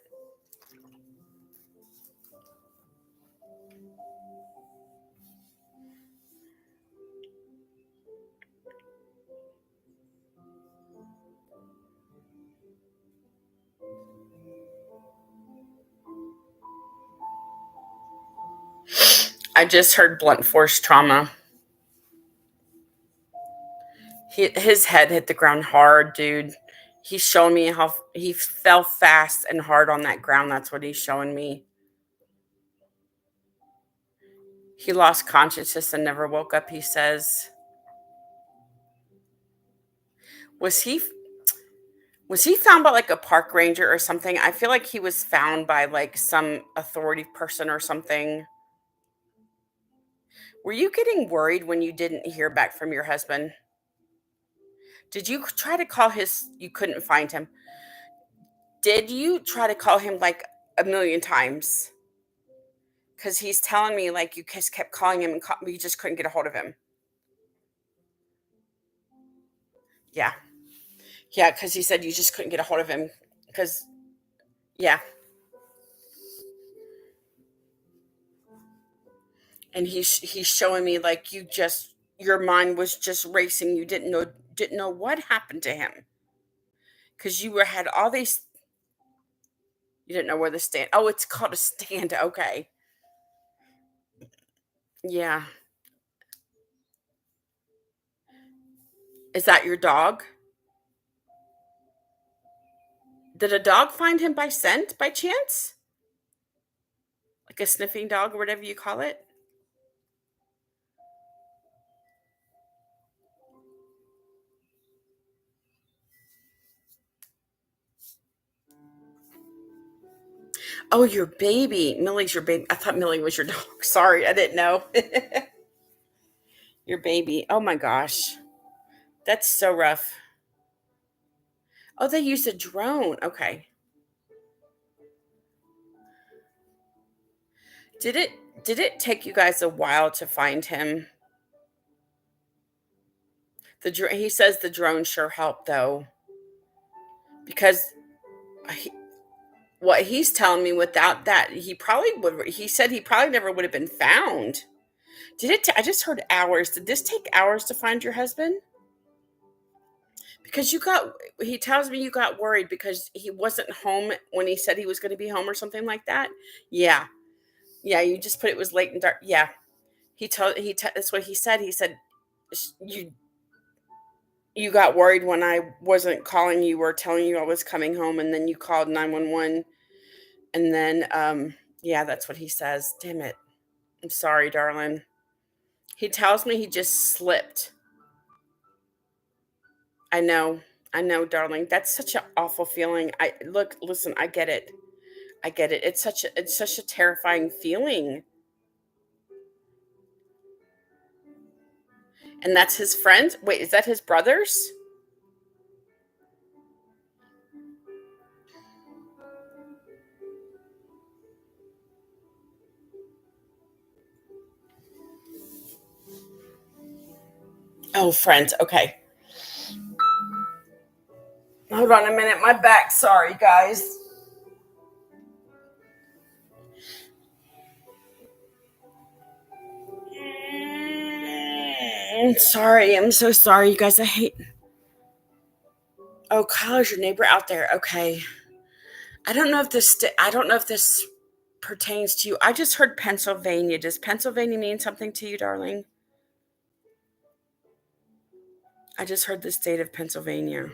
I just heard blunt force trauma. His head hit the ground hard, dude. He's showing me how he fell fast and hard on that ground. That's what he's showing me. He lost consciousness and never woke up, he says. Was he was he found by like a park ranger or something? I feel like he was found by like some authority person or something. Were you getting worried when you didn't hear back from your husband? Did you try to call you couldn't find him? Did you try to call him like a million times? Because he's telling me like you just kept calling him and you just couldn't get a hold of him. Yeah. Yeah. Because he said you just couldn't get a hold of him. Because, yeah. And he's showing me like your mind was just racing. You didn't know what happened to him because had all these. You didn't know where the stand. Oh, it's called a stand. Okay. Yeah. Is that your dog? Did a dog find him by scent by chance? Like a sniffing dog or whatever you call it? Oh, your baby. Millie's your baby. I thought Millie was your dog. Sorry, I didn't know. Your baby. Oh my gosh. That's so rough. Oh, they used a drone. Okay. Did it take you guys a while to find him? He says the drone sure helped though, because he, what he's telling me, without that, he probably would. He said he probably never would have been found. I just heard hours. Did this take hours to find your husband? Because you got. He tells me you got worried because he wasn't home when he said he was going to be home or something like that. Yeah, yeah. You just put it was late and dark. Yeah. That's what he said. He said you you got worried when I wasn't calling you or telling you I was coming home, and then you called 911, and then yeah, that's what he says. Damn it. I'm sorry, darling. He tells me he just slipped. I know. I know, darling. That's such an awful feeling. Listen, I get it. I get it. It's such a terrifying feeling. And that's his friend? Wait, is that his brothers? Oh, friends. Okay. Hold on a minute. My back. Sorry, guys. Sorry. I'm so sorry, you guys. I hate. Oh, Kyle's your neighbor out there. Okay. I don't know if this pertains to you. I just heard Pennsylvania. Does Pennsylvania mean something to you, darling? I just heard the state of Pennsylvania.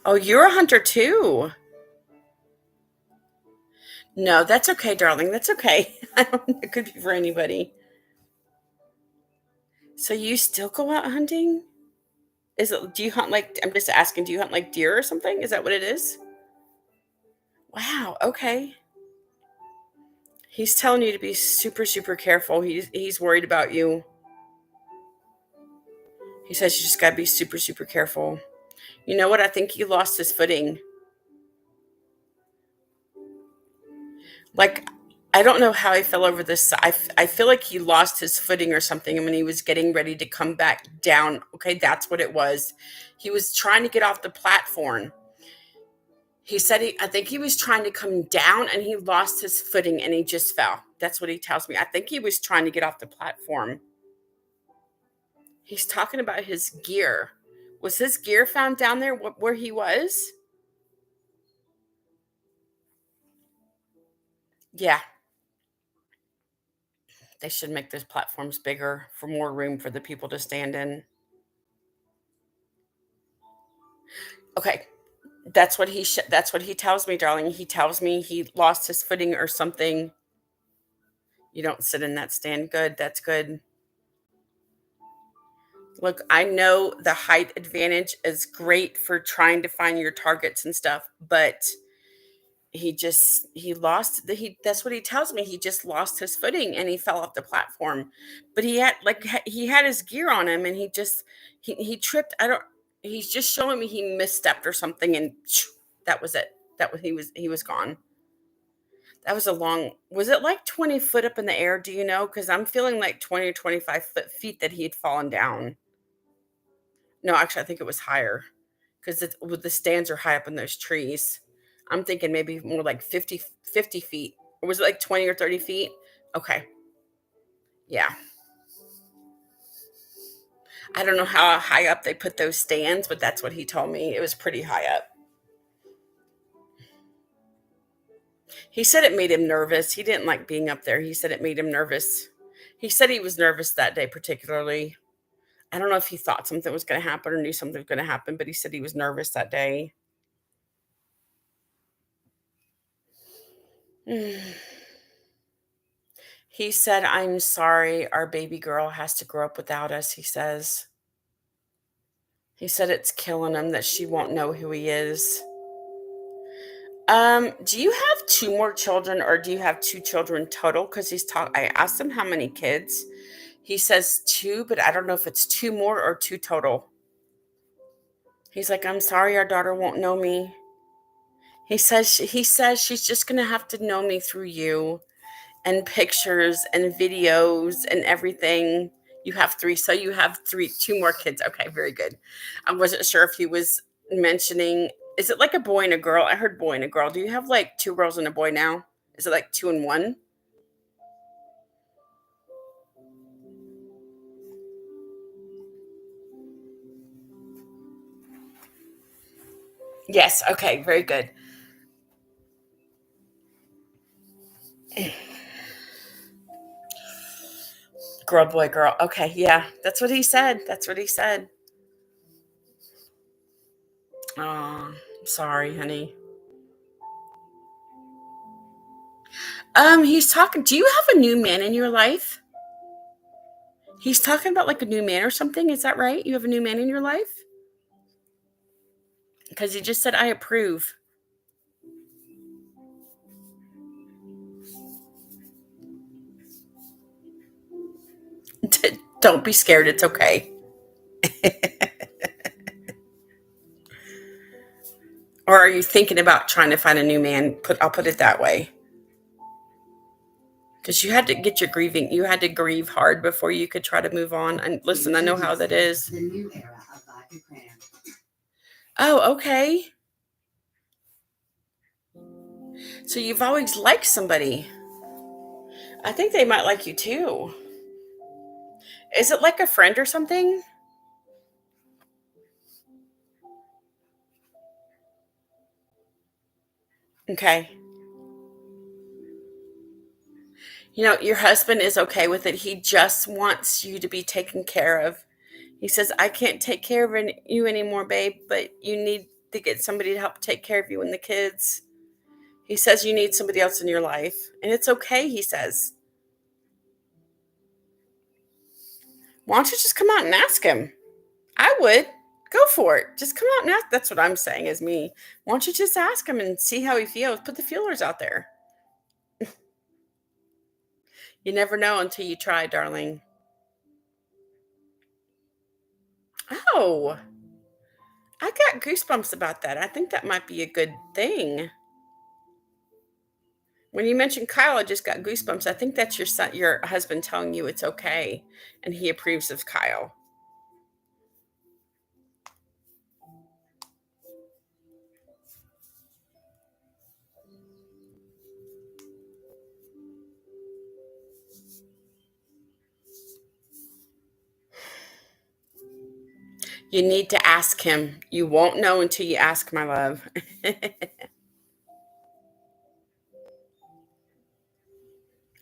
Oh, you're a hunter too. No, that's okay, darling. That's okay. I don't know. It could be for anybody. So you still go out hunting? Do you hunt like, I'm just asking, do you hunt like deer or something? Is that what it is? Wow, okay. He's telling you to be super, super careful. He's worried about you. He says you just gotta be super, super careful. You know what? I think he lost his footing. Like, I don't know how he fell over this. I feel like he lost his footing or something when he was getting ready to come back down. Okay, that's what it was. He was trying to get off the platform. He said I think he was trying to come down and he lost his footing and he just fell. That's what he tells me. I think he was trying to get off the platform. He's talking about his gear. Was his gear found down there where he was? Yeah, they should make those platforms bigger for more room for the people to stand in. Okay, that's what he tells me, darling. He tells me he lost his footing or something. You don't sit in that stand. Good. That's good. Look, I know the height advantage is great for trying to find your targets and stuff, but he lost the he that's what he tells me. He just lost his footing and he fell off the platform. But he had his gear on him and he tripped. I don't He's just showing me he misstepped or something and that was it. He was gone. That was a long Was it like 20 foot up in the air, do you know? Cuz I'm feeling like 20 or 25 feet that he had fallen down. No, actually, I think it was higher because the stands are high up in those trees. I'm thinking maybe more like 50 feet. Or was it like 20 or 30 feet? Okay. Yeah. I don't know how high up they put those stands, but that's what he told me. It was pretty high up. He said it made him nervous. He didn't like being up there. He said it made him nervous. He said he was nervous that day, particularly. I don't know if he thought something was going to happen or knew something was going to happen, but he said he was nervous that day. He said, I'm sorry, our baby girl has to grow up without us, he says. He said it's killing him that she won't know who he is. Do you have two more children or do you have two children total? Because I asked him how many kids. He says two, but I don't know if it's two more or two total. He's like, I'm sorry, our daughter won't know me. He says she's just gonna have to know me through you and pictures and videos and everything. You have three, so you have two more kids. Okay, very good. I wasn't sure if he was mentioning. Is it like a boy and a girl? I heard boy and a girl. Do you have like two girls and a boy now? Is it like two and one? Yes. Okay. Very good. Girl, boy, girl. Okay. Yeah. That's what he said. That's what he said. Oh, sorry, honey. He's talking. Do you have a new man in your life? He's talking about like a new man or something. Is that right? You have a new man in your life? Because he just said, I approve. Don't be scared. It's okay. Or are you thinking about trying to find a new man? I'll put it that way. Because you had to get your grieving, you had to grieve hard before you could try to move on. And listen, I know how that is. The new era of vodka cran. Oh, okay. So you've always liked somebody. I think they might like you too. Is it like a friend or something? Okay. Your husband is okay with it. He just wants you to be taken care of. He says, I can't take care of you anymore, babe, but you need to get somebody to help take care of you and the kids. He says you need somebody else in your life. And it's okay, he says. Why don't you just come out and ask him? I would. Go for it. Just come out and ask. That's what I'm saying is me. Why don't you just ask him and see how he feels? Put the feelers out there. You never know until you try, darling. Oh, I got goosebumps about that. I think that might be a good thing. When you mentioned Kyle, I just got goosebumps. I think that's your husband telling you it's okay, and he approves of Kyle. You need to ask him. You won't know until you ask, my love.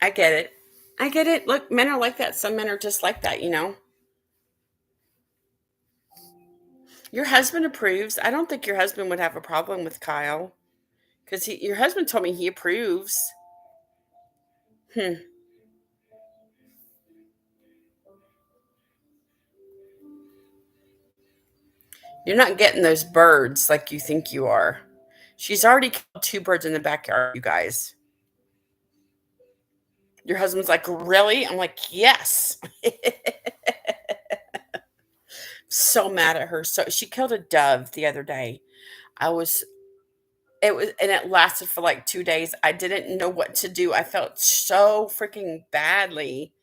I get it. I get it. Look, men are like that. Some men are just like that. Your husband approves. I don't think your husband would have a problem with Kyle because your husband told me he approves. Hmm. You're not getting those birds like you think you are. She's already killed two birds in the backyard, you guys. Your husband's like, really? I'm like, yes. So mad at her. So she killed a dove the other day. I was and it lasted for like 2 days. I didn't know what to do. I felt so freaking badly.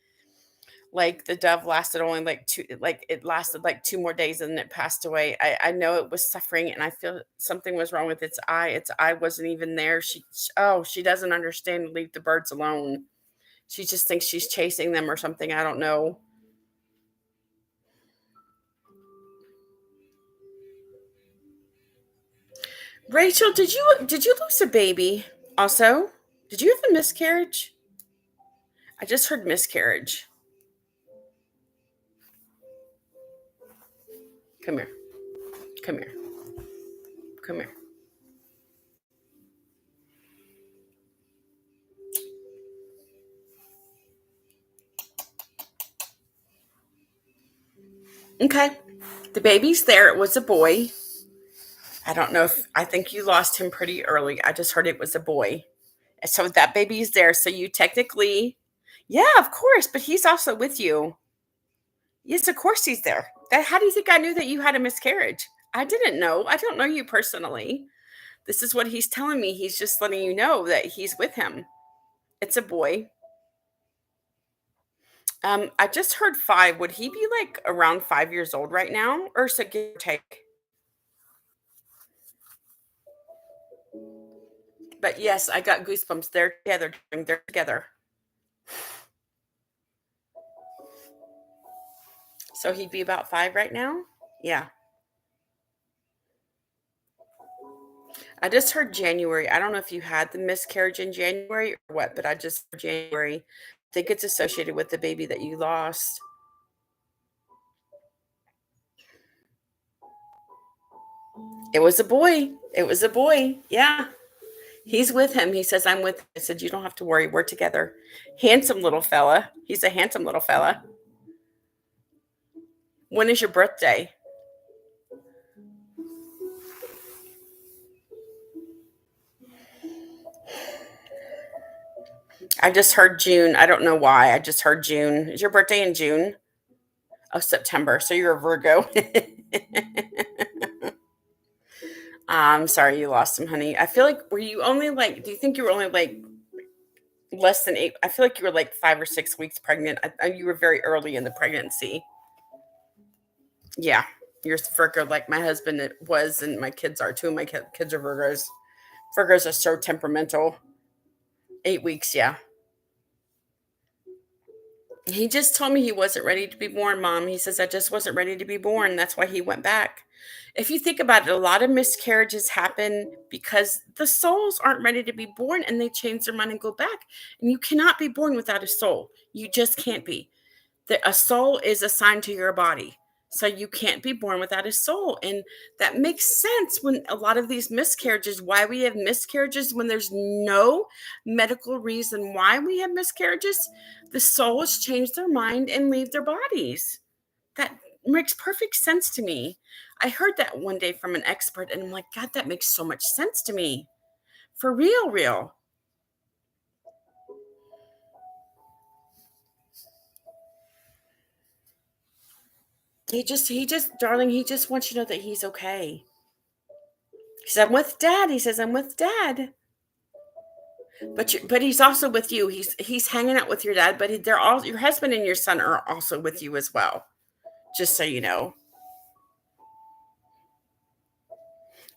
Like the dove lasted only like it lasted like 2 more days and then it passed away. I know it was suffering and I feel something was wrong with its eye. Its eye wasn't even there. She doesn't understand, leave the birds alone. She just thinks she's chasing them or something. I don't know. Rachel, did you lose a baby? Also, did you have a miscarriage? I just heard miscarriage. Come here. Come here. Come here. Okay. The baby's there. It was a boy. I don't know if I think you lost him pretty early. I just heard it was a boy. So that baby is there. So you technically, yeah, of course, but he's also with you. Yes, of course he's there. How do you think I knew that you had a miscarriage? I didn't know. I don't know you personally. This is what he's telling me. He's just letting you know that he's with him. It's a boy. I just heard 5. Would he be like around 5 years old right now, or so give or take? But yes, I got goosebumps. They're together. They're together. So he'd be about 5 right now. Yeah. I just heard January. I don't know if you had the miscarriage in January or what, but I just heard January. I think it's associated with the baby that you lost. It was a boy. It was a boy. Yeah. He's with him. He says, I'm with him. I said, you don't have to worry. We're together. Handsome little fella. He's a handsome little fella. When is your birthday? I just heard June. I don't know why. I just heard June. Is your birthday in June? Oh, September. So you're a Virgo. I'm sorry you lost him, honey. I feel like, were you only like, do you think you were only like less than 8? I feel like you were like 5 or 6 weeks pregnant. You were very early in the pregnancy. Yeah. You're Virgo like my husband was, and my kids are too. My kids are Virgos. Virgos are so temperamental. 8 weeks, yeah. He just told me he wasn't ready to be born, Mom. He says, I just wasn't ready to be born. That's why he went back. If you think about it, a lot of miscarriages happen because the souls aren't ready to be born and they change their mind and go back. And you cannot be born without a soul. You just can't be. A soul is assigned to your body. So you can't be born without a soul. And that makes sense when a lot of these miscarriages, why we have miscarriages when there's no medical reason why we have miscarriages, the souls change their mind and leave their bodies. That makes perfect sense to me. I heard that one day from an expert and I'm like, God, that makes so much sense to me. For real, real. Darling, he just wants you to know that he's okay. He said, I'm with dad. He says, I'm with dad. But he's also with you. He's hanging out with your dad, but they're all your husband and your son are also with you as well. Just so you know.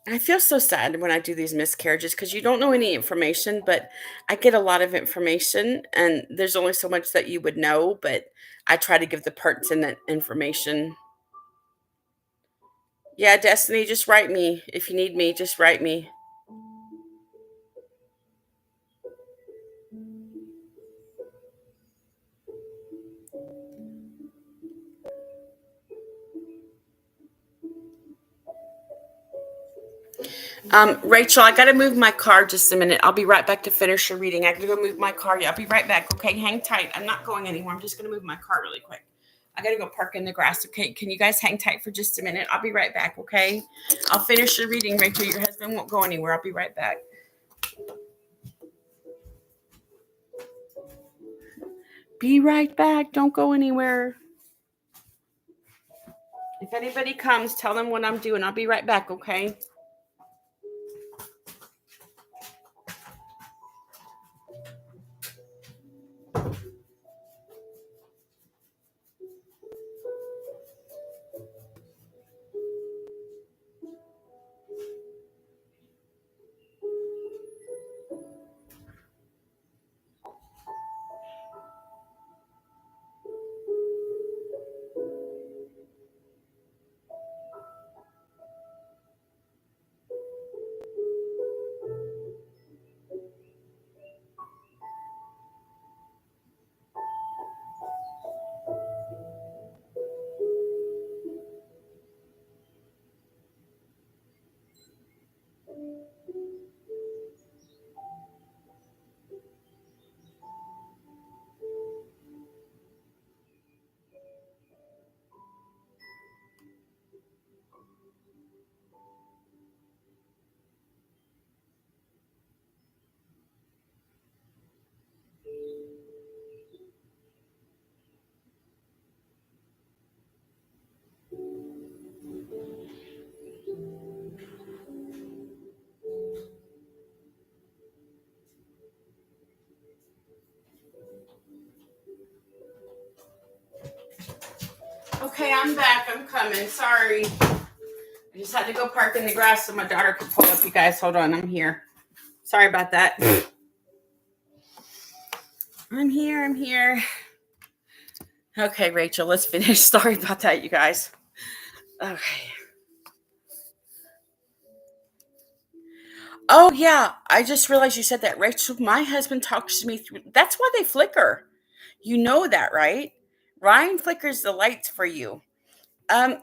I feel so sad when I do these miscarriages because you don't know any information, but I get a lot of information, and there's only so much that you would know, but I try to give the pertinent information. Yeah, Destiny, just write me. If you need me, just write me. Rachel, I got to move my car just a minute. I'll be right back to finish your reading. I got to go move my car. Yeah, I'll be right back. Okay, hang tight. I'm not going anywhere. I'm just going to move my car really quick. I got to go park in the grass. Okay, can you guys hang tight for just a minute? I'll be right back. Okay, I'll finish your reading, Rachel. Your husband won't go anywhere. I'll be right back. Be right back. Don't go anywhere. If anybody comes, tell them what I'm doing. I'll be right back. Okay. Okay, I'm back. I'm coming. Sorry. I just had to go park in the grass so my daughter could pull up. You guys, hold on. I'm here. Sorry about that. I'm here. I'm here. Okay, Rachel, let's finish. Sorry about that, you guys. Okay. Oh, yeah. I just realized you said that, Rachel. My husband talks to me through. That's why they flicker. You know that, right? Ryan flickers the lights for you.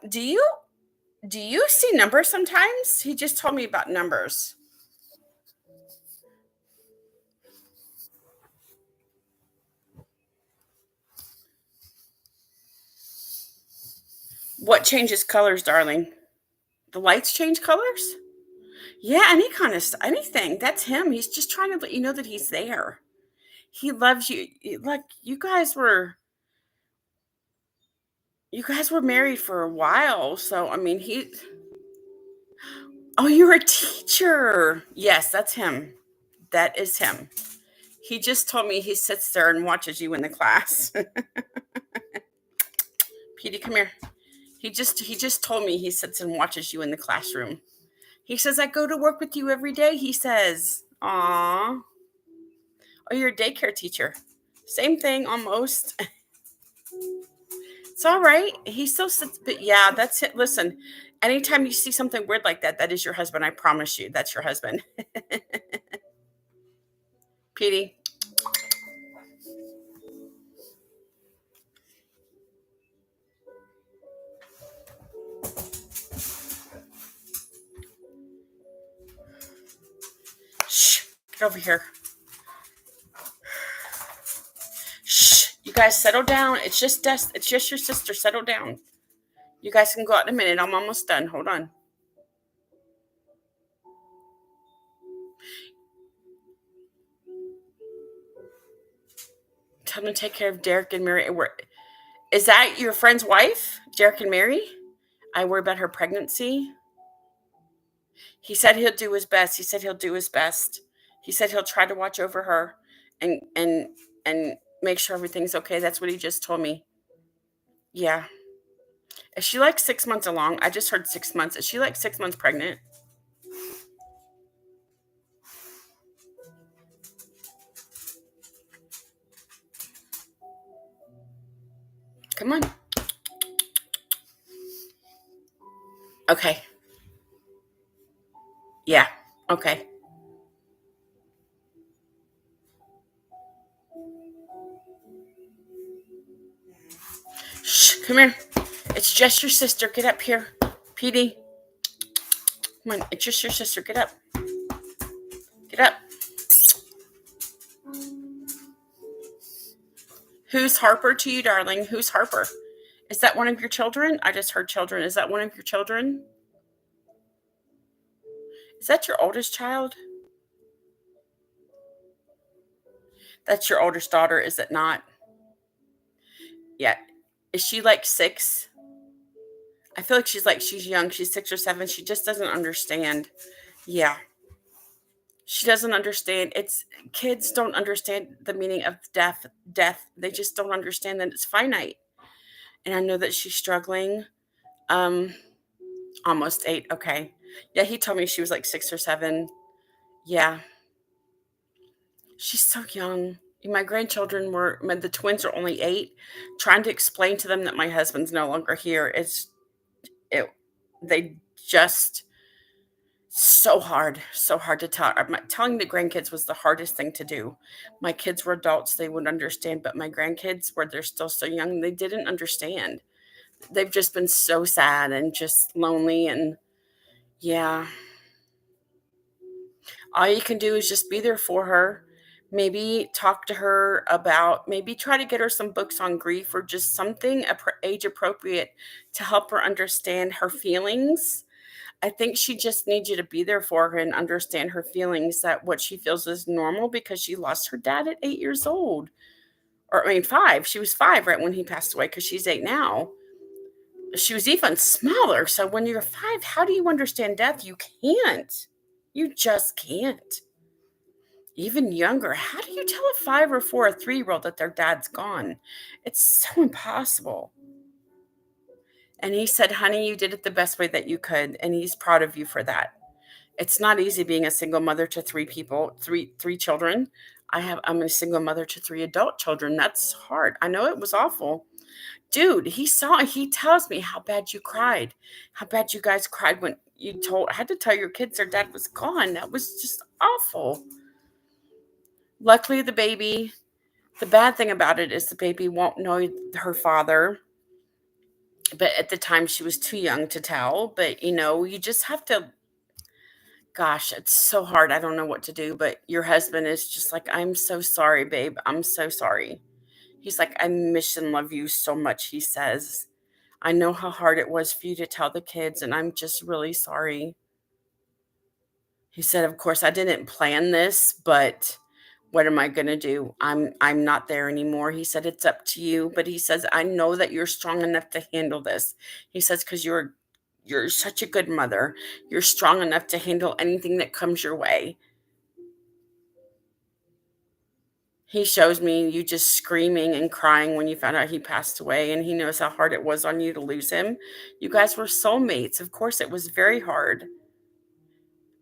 Do you see numbers sometimes? He just told me about numbers. What changes colors, darling? The lights change colors? Yeah, any kind of anything. That's him. He's just trying to let you know that he's there. He loves you. Like you guys were married for a while, so I mean, he. Oh, you're a teacher. Yes, that's him. That is him. He just told me he sits there and watches you in the class. Petey, come here. He just told me he sits and watches you in the classroom. He says I go to work with you every day. He says, "Aw, oh, you're a daycare teacher. Same thing, almost." It's all right. He still sits, but yeah, that's it. Listen, anytime you see something weird like that, that is your husband. I promise you, that's your husband. Petey, shh, get over here. Shh, you guys settle down. It's just It's just your sister. Settle down. You guys can go out in a minute. I'm almost done. Hold on. Tell them to take care of Derek and Mary. Is that your friend's wife, Derek and Mary? I worry about her pregnancy. He said he'll do his best. He said he'll do his best. He said he'll try to watch over her and make sure everything's okay. That's what he just told me. Yeah. Is she like 6 months along? I just heard 6 months. Is she like 6 months pregnant? Come on. Okay. Yeah. Okay. Shh. Come here. It's just your sister. Get up here. Petey. Come on. It's just your sister. Get up. Get up. Who's Harper to you, darling? Who's Harper? Is that one of your children? I just heard children. Is that one of your children? Is that your oldest child? That's your oldest daughter, is it not? Yeah. Is she like 6? I feel like she's young. She's 6 or 7. She just doesn't understand. Yeah. She doesn't understand. It's kids don't understand the meaning of death. They just don't understand that it's finite. And I know that she's struggling. Um Almost 8. Okay. Yeah, he told me she was like 6 or 7. Yeah. She's so young. My grandchildren the twins are only 8. Trying to explain to them that my husband's no longer here it they just so hard to tell. Telling the grandkids was the hardest thing to do. My kids were adults, they would understand, but my grandkids, where they're still so young, they didn't understand. They've just been so sad and just lonely, and yeah, all you can do is just be there for her. Maybe talk to her about, maybe try to get her some books on grief or just something age appropriate to help her understand her feelings. I think she just needs you to be there for her and understand her feelings, that what she feels is normal because she lost her dad at 8 years old. Or, I mean, 5. She was 5 right when he passed away because she's 8 now. She was even smaller. So when you're 5, how do you understand death? You can't. You just can't. Even younger, how do you tell a 5 or 4 or 3-year-old that their dad's gone? It's so impossible. And he said, honey, you did it the best way that you could. And he's proud of you for that. It's not easy being a single mother to three people, three children. I'm a single mother to three adult children. That's hard. I know it was awful. Dude, he tells me how bad you cried, how bad you guys cried when you had to tell your kids their dad was gone. That was just awful. Luckily, the bad thing about it is the baby won't know her father. But at the time, she was too young to tell. But, you just have to, gosh, it's so hard. I don't know what to do. But your husband is just like, I'm so sorry, babe. I'm so sorry. He's like, I miss and love you so much, he says. I know how hard it was for you to tell the kids, and I'm just really sorry. He said, of course, I didn't plan this, but what am I going to do? I'm not there anymore. He said, it's up to you. But he says, I know that you're strong enough to handle this. He says, because you're such a good mother. You're strong enough to handle anything that comes your way. He shows me you just screaming and crying when you found out he passed away, and he knows how hard it was on you to lose him. You guys were soulmates. Of course, it was very hard.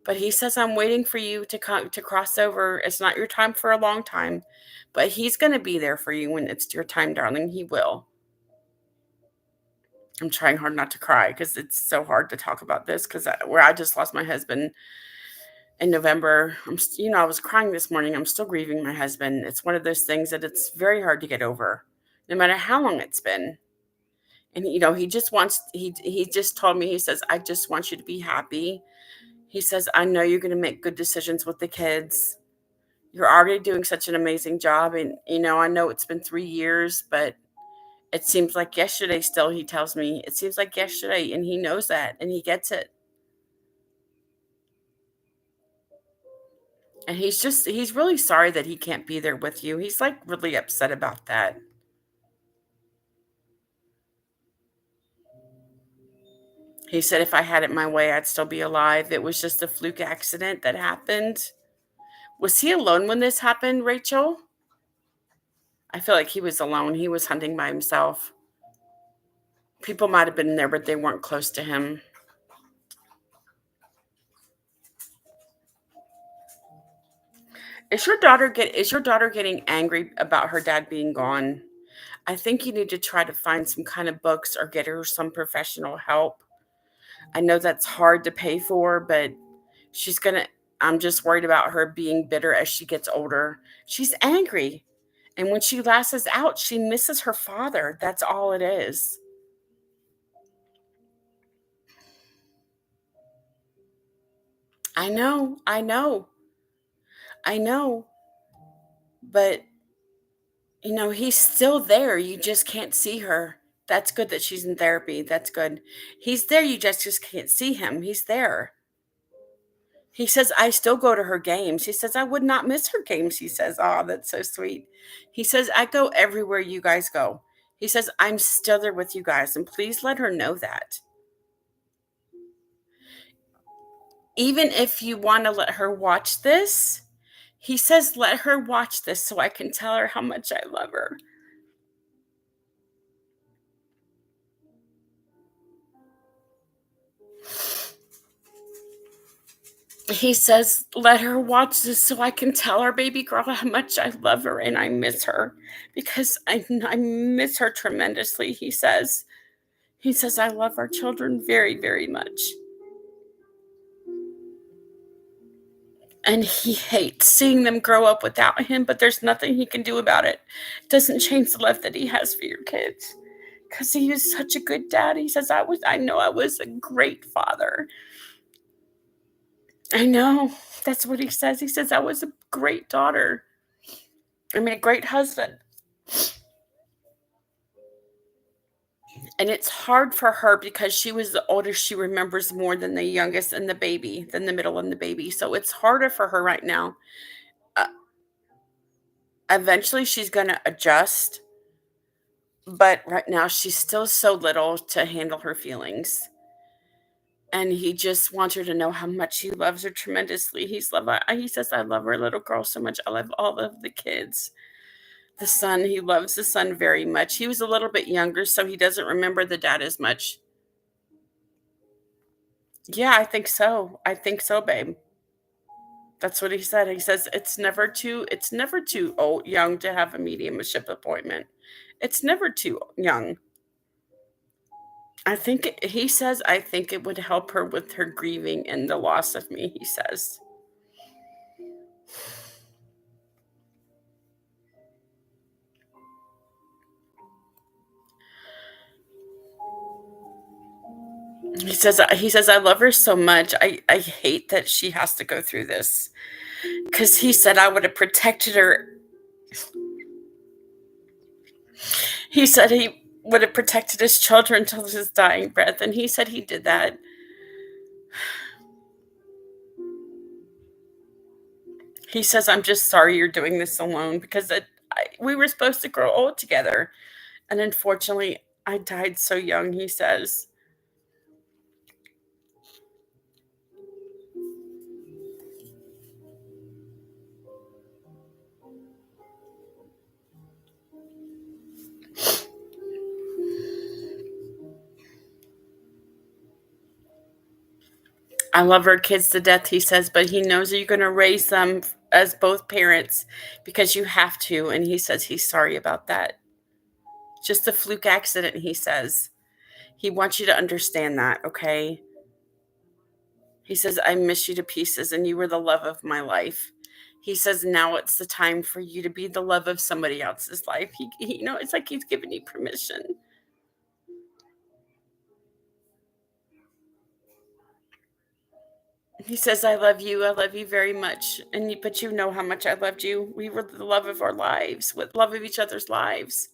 But he says, I'm waiting for you to cross over. It's not your time for a long time, but he's going to be there for you when it's your time, darling. He will. I'm trying hard not to cry because it's so hard to talk about this because where I just lost my husband in November. I was crying this morning. I'm still grieving my husband. It's one of those things that it's very hard to get over, no matter how long it's been. And he just told me, he says, I just want you to be happy. He says, I know you're going to make good decisions with the kids. You're already doing such an amazing job. And, I know it's been 3 years, but it seems like yesterday still, he tells me. It seems like yesterday, and he knows that, and he gets it. And he's really sorry that he can't be there with you. He's like really upset about that. He said, if I had it my way, I'd still be alive. It was just a fluke accident that happened. Was he alone when this happened, Rachel? I feel like he was alone. He was hunting by himself. People might have been there, but they weren't close to him. Is your daughter getting angry about her dad being gone? I think you need to try to find some kind of books or get her some professional help. I know that's hard to pay for, but she's gonna. I'm just worried about her being bitter as she gets older. She's angry, and when she lashes out, she misses her father. That's all it is. I know, I know, but he's still there. You just can't see her. That's good that she's in therapy. That's good. He's there. You just can't see him. He's there. He says, I still go to her games. He says, I would not miss her games. He says, oh, that's so sweet. He says, I go everywhere you guys go. He says, I'm still there with you guys. And please let her know that. Even if you want to let her watch this, he says, let her watch this so I can tell her how much I love her. He says, let her watch this so I can tell our baby girl how much I love her and I miss her because I miss her tremendously. He says, I love our children very, very much. And he hates seeing them grow up without him, but there's nothing he can do about it. It doesn't change the love that he has for your kids because he is such a good dad. He says, I know I was a great father. I know. That's what he says. He says, I was a great daughter. I mean, a great husband. And it's hard for her because she was the oldest. She remembers more than the youngest and the baby, than the middle and the baby. So it's harder for her right now. Uh, Eventually, she's going to adjust. But right now, she's still so little to handle her feelings. And he just wants her to know how much he loves her tremendously. He says, I love our little girl so much. I love all of the kids. He loves the son very much. He was a little bit younger, so he doesn't remember the dad as much. Yeah, I think so. I think so, babe. That's what he said. He says it's never too old young to have a mediumship appointment. It's never too young. He says I think it would help her with her grieving and the loss of me, he says. He says I love her so much. I hate that she has to go through this. Cuz he said I would have protected her. He said he would have protected his children till his dying breath, and he said he did that. He says, I'm just sorry you're doing this alone because we were supposed to grow old together. And unfortunately, I died so young, he says. I love our kids to death, he says, but he knows that you're going to raise them as both parents because you have to. And he says he's sorry about that. Just a fluke accident, he says. He wants you to understand that, okay? He says, I miss you to pieces and you were the love of my life. He says, now it's the time for you to be the love of somebody else's life. It's like he's giving you permission. He says, I love you. I love you very much. But you know how much I loved you. We were the love of our lives, with love of each other's lives.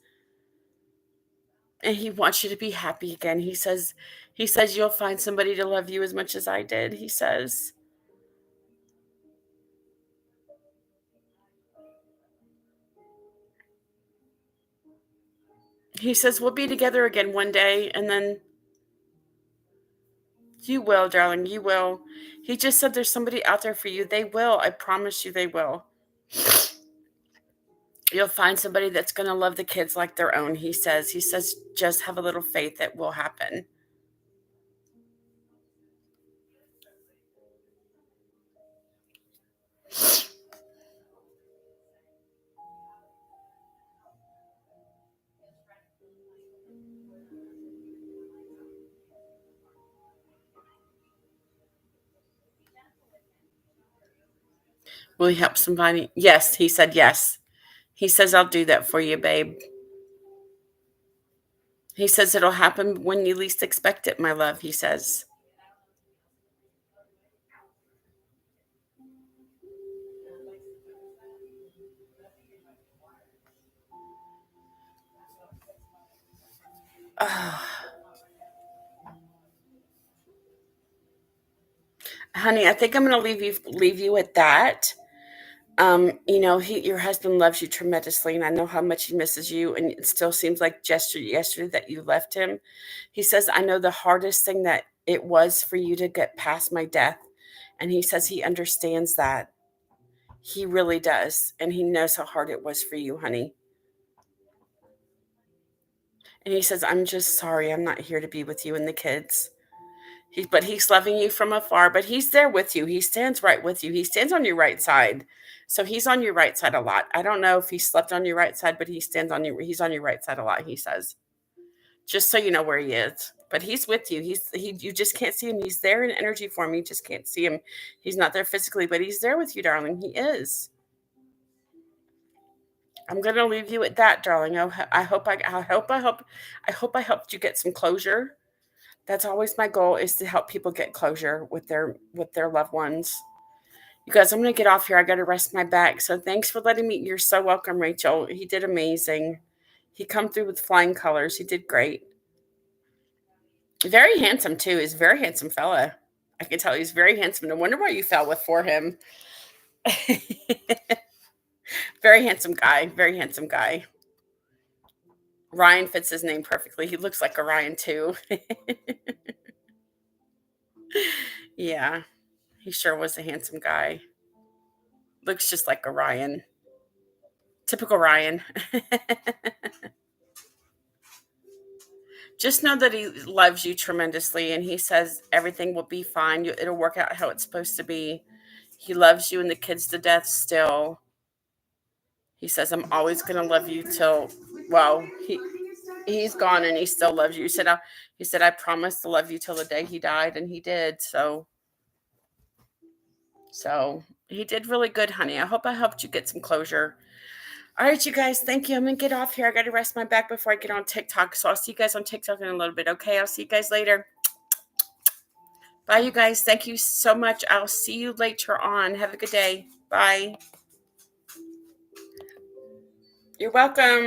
And he wants you to be happy again. He says you'll find somebody to love you as much as I did. He says we'll be together again one day, and then you will, darling, you will. He just said there's somebody out there for you. They will. I promise you they will. You'll find somebody that's going to love the kids like their own, he says. He says just have a little faith that will happen. Will he help somebody? Yes, he said yes. He says, I'll do that for you, babe. He says it'll happen when you least expect it, my love, he says. Oh, honey, I think I'm going to leave you at that. Your husband loves you tremendously, and I know how much he misses you, and it still seems like just yesterday that you left him. He says, I know the hardest thing that it was for you to get past my death, and he says he understands that. He really does, and he knows how hard it was for you, honey. And he says, I'm just sorry I'm not here to be with you and the kids. He's loving you from afar, but he's there with you. He stands right with you. He stands on your right side. So he's on your right side a lot. I don't know if he slept on your right side, but he's on your right side a lot, he says. Just so you know where he is. But he's with you. You just can't see him. He's there in energy form. You just can't see him. He's not there physically, but he's there with you, darling. He is. I'm gonna leave you at that, darling. I hope I helped you get some closure. That's always my goal, is to help people get closure with their loved ones. You guys, I'm gonna get off here. I gotta rest my back. So thanks for letting me. You're so welcome, Rachel. He did amazing. He come through with flying colors. He did great. Very handsome too. He's a very handsome fella. I can tell he's very handsome. No wonder why you fell with for him. Very handsome guy. Very handsome guy. Ryan fits his name perfectly. He looks like Orion too. Yeah, he sure was a handsome guy. Looks just like Orion. Typical Ryan. Just know that he loves you tremendously, and he says everything will be fine. It'll work out how it's supposed to be. He loves you and the kids to death still. He says, I'm always going to love you till, well, he's gone and he still loves you. He said, I promised to love you till the day he died, and he did. So he did really good, honey. I hope I helped you get some closure. All right, you guys, thank you. I'm going to get off here. I got to rest my back before I get on TikTok. So I'll see you guys on TikTok in a little bit. Okay, I'll see you guys later. Bye, you guys. Thank you so much. I'll see you later on. Have a good day. Bye. You're welcome.